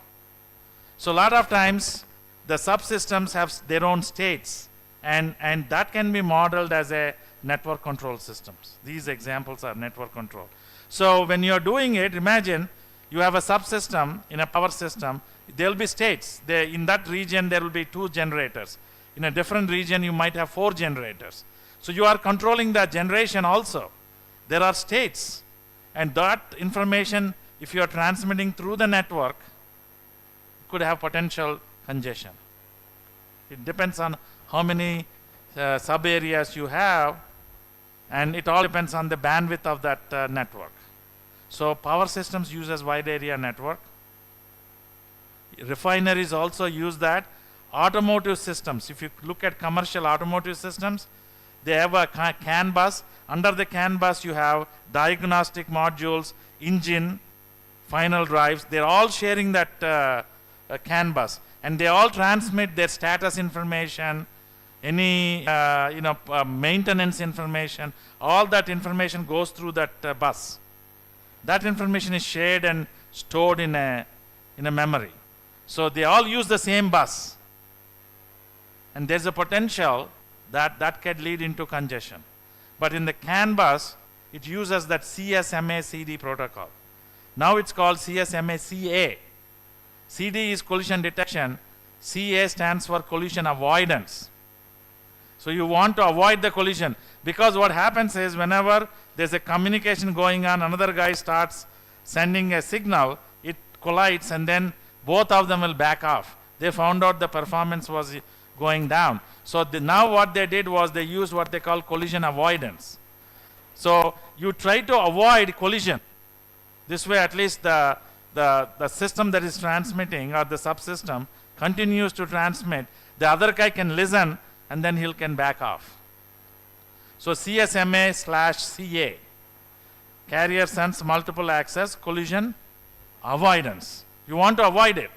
So a lot of times the subsystems have their own states, and that can be modeled as a network control systems. These examples are network control. So when you're doing it, imagine you have a subsystem in a power system. There will be states. In that region there will be 2 generators. In a different region you might have 4 generators. So you are controlling the generation also. There are states. And that information, if you are transmitting through the network, could have potential congestion. It depends on how many sub areas you have, and it all depends on the bandwidth of that network. So power systems uses wide area network. Refineries also use that. Automotive systems, if you look at commercial automotive systems, they have a CAN bus. Under the CAN bus you have diagnostic modules, engine, final drives. They're all sharing that CAN bus, and they all transmit their status information, any maintenance information. All that information goes through that bus. That information is shared and stored in a memory. So they all use the same bus, and there's a potential that can lead into congestion. But in the CAN bus, it uses that CSMA-CD protocol. Now it's called CSMA-CA. CD is collision detection. CA stands for collision avoidance. So you want to avoid the collision, because what happens is whenever there's a communication going on, another guy starts sending a signal, it collides, and then both of them will back off. They found out the performance was going down. So now what they did was they used what they call collision avoidance. So you try to avoid collision. This way at least the system that is transmitting, or the subsystem, continues to transmit. The other guy can listen, and then he can back off. So CSMA/CA, carrier sense multiple access collision Avoidance. You want to avoid it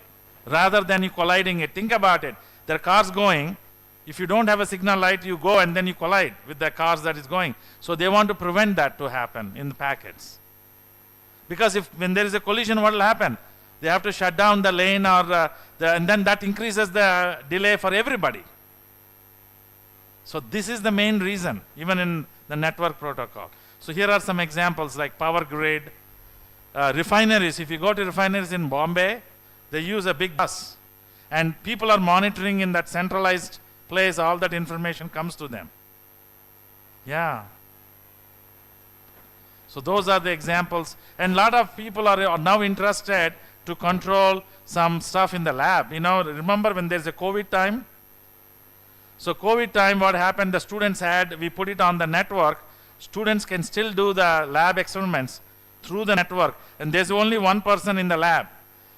rather than you colliding it. Think about it. There are cars going. If you don't have a signal light, you go and then you collide with the cars that is going. So they want to prevent that to happen in the packets. Because when there is a collision, what will happen? They have to shut down the lane and then that increases the delay for everybody. So this is the main reason, even in the network protocol. So here are some examples like power grid, refineries. If you go to refineries in Bombay, they use a big bus. And people are monitoring in that centralized place, all that information comes to them. Yeah. So those are the examples. And a lot of people are now interested to control some stuff in the lab. You know, remember when there's a COVID time? So COVID time, what happened, the students we put it on the network. Students can still do the lab experiments through the network. And there's only one person in the lab.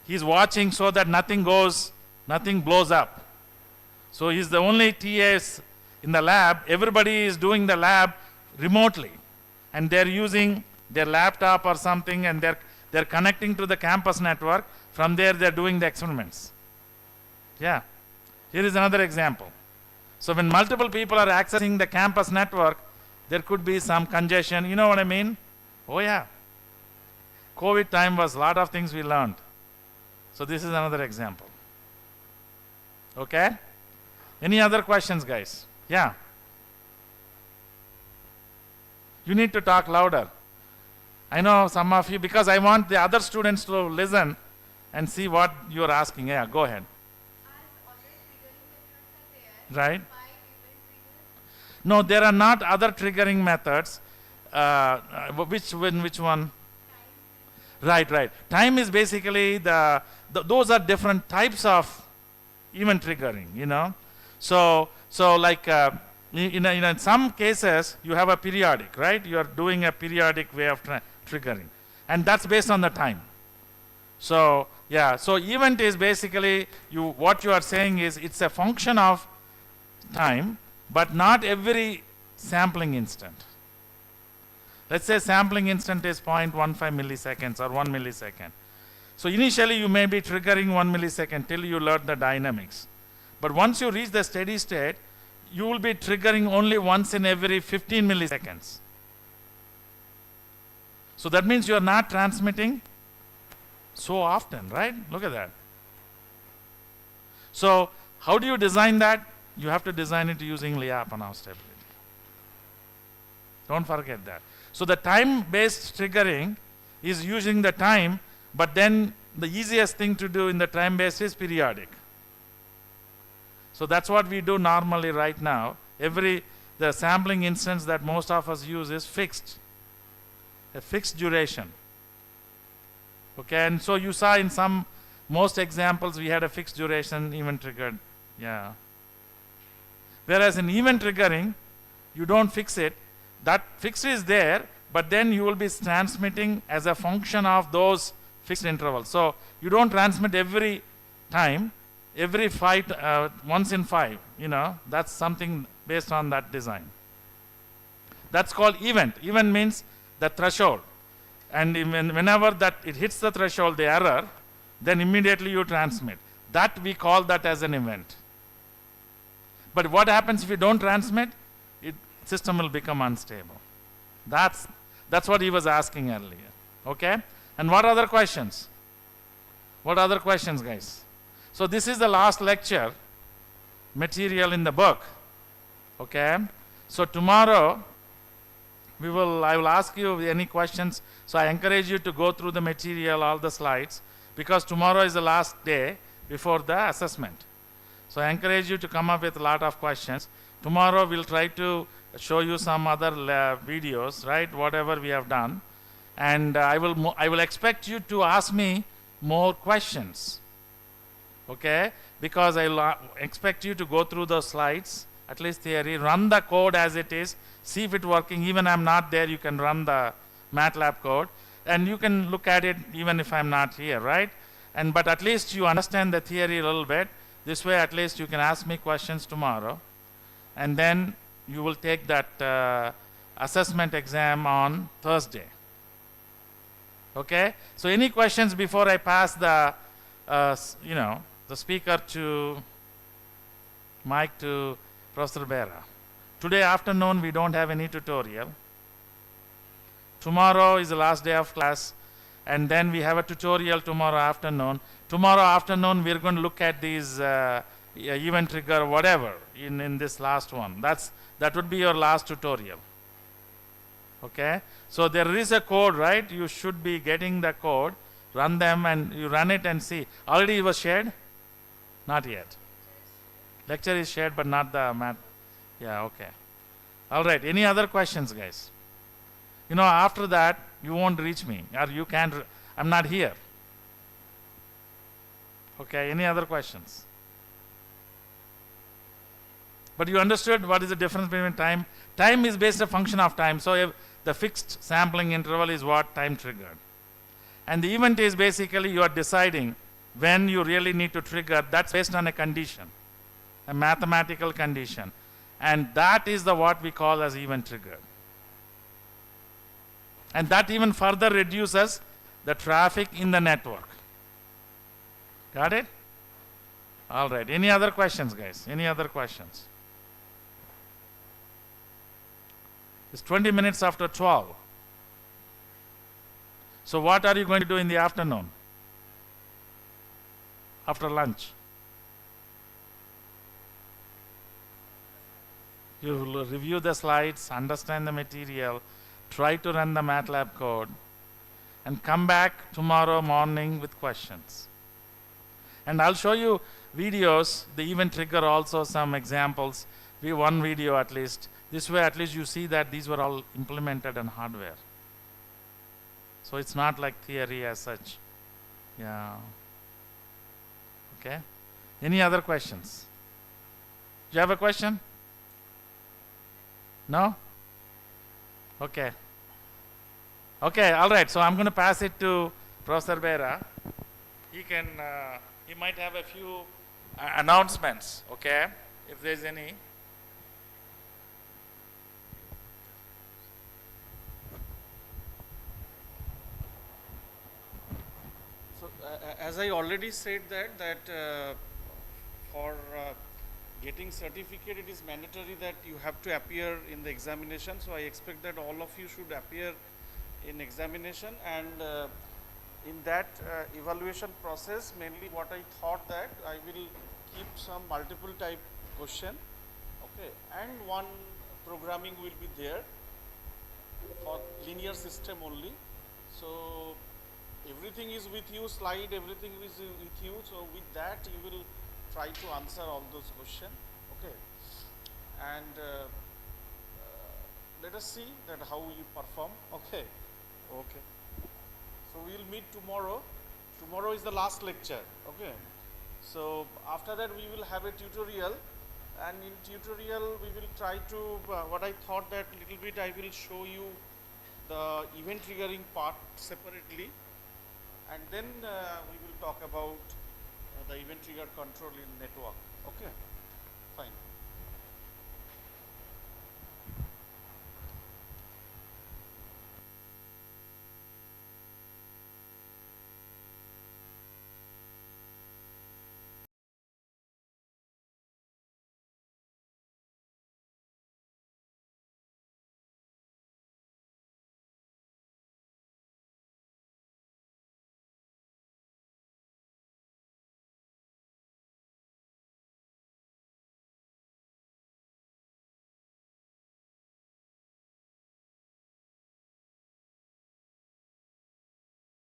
He's watching so that nothing blows up. So he's the only TAs in the lab. Everybody is doing the lab remotely. And they're using their laptop or something, and they're connecting to the campus network. From there, they're doing the experiments. Yeah. Here is another example. So when multiple people are accessing the campus network, there could be some congestion. You know what I mean? Oh yeah. COVID time was a lot of things we learned. So this is another example. Okay? Any other questions, guys? Yeah. You need to talk louder. I know some of you, because I want the other students to listen and see what you're asking. Yeah, go ahead. Right? No, there are not other triggering methods. Which one? Right. Time is basically those are different types of event triggering, you know. So like in some cases you have a periodic, right? You are doing a periodic way of triggering, and that's based on the time. So yeah, so event is basically what you are saying is it's a function of time, but not every sampling instant. Let's say sampling instant is 0.15 milliseconds or 1 millisecond. So initially you may be triggering 1 millisecond till you learn the dynamics. But once you reach the steady state, you will be triggering only once in every 15 milliseconds. So that means you are not transmitting so often, right? Look at that. So how do you design that? You have to design it using Lyapunov stability. Don't forget that. So the time-based triggering is using the time, but then the easiest thing to do in the time-based is periodic. So that's what we do normally right now. The sampling instance that most of us use is fixed, a fixed duration. Okay, and so you saw in most examples we had a fixed duration event triggered. Yeah. Whereas in event triggering, you don't fix it. That fix is there, but then you will be transmitting as a function of those fixed intervals. So you don't transmit every time, once in 5, you know, that's something based on that design. That's called event. Event means the threshold. And whenever that it hits the threshold, the error, then immediately you transmit. That we call that as an event. But what happens if you don't transmit? System will become unstable. That's what he was asking earlier. Okay? And what other questions? What other questions, guys? So this is the last lecture material in the book. Okay? So tomorrow I will ask you any questions. So I encourage you to go through the material, all the slides, because tomorrow is the last day before the assessment. So I encourage you to come up with a lot of questions. Tomorrow we'll try to show you some other videos, right? Whatever we have done, and I will expect you to ask me more questions. Okay? Because I'll expect you to go through those slides, at least theory, run the code as it is, see if it's working. Even I'm not there, you can run the MATLAB code, and you can look at it even if I'm not here, right? But at least you understand the theory a little bit. This way, at least you can ask me questions tomorrow, and then you will take that assessment exam on Thursday. Okay, so any questions before I pass the the speaker to mic to Professor Bera? Today afternoon we don't have any tutorial. Tomorrow is the last day of class, and then we have a tutorial tomorrow afternoon. Tomorrow afternoon we're going to look at these event trigger whatever in this last one. That would be your last tutorial. Okay, so there is a code, right? You should be getting the code. Run them and you run it and see. Already it was shared? Not yet. Lecture is shared but not the math. Yeah, okay. All right, any other questions, guys? After that you won't reach me, or you can't. I'm not here. Okay, any other questions? But you understood what is the difference between time? Time is based a function of time. So if the fixed sampling interval is what time triggered. And the event is basically you are deciding when you really need to trigger. That's based on a condition, a mathematical condition. And that is what we call as event triggered. And that even further reduces the traffic in the network. Got it? All right. Any other questions, guys? Any other questions? It's 20 minutes after 12. So what are you going to do in the afternoon? After lunch? You will review the slides, understand the material, try to run the MATLAB code, and come back tomorrow morning with questions. And I'll show you videos, the event trigger also, some examples. One video at least. This way at least you see that these were all implemented on hardware. So it's not like theory as such. Yeah. Okay. Any other questions? Do you have a question? No? Okay. Okay, all right. So I'm going to pass it to Professor Bera. He might have a few announcements, okay, if there's any. So as I already said that for getting certificate, it is mandatory that you have to appear in the examination. So I expect that all of you should appear in examination, and in that evaluation process, mainly what I thought that I will keep some multiple type question, okay, and one programming will be there for linear system only. So everything is with you, slide, everything is with you. So with that you will try to answer all those questions, okay, and let us see that how you perform, okay. So we will meet tomorrow. Tomorrow is the last lecture, okay. So after that we will have a tutorial, and in tutorial we will try to what I thought that little bit I will show you the event triggering part separately, and then we will talk about the event trigger control in network, okay.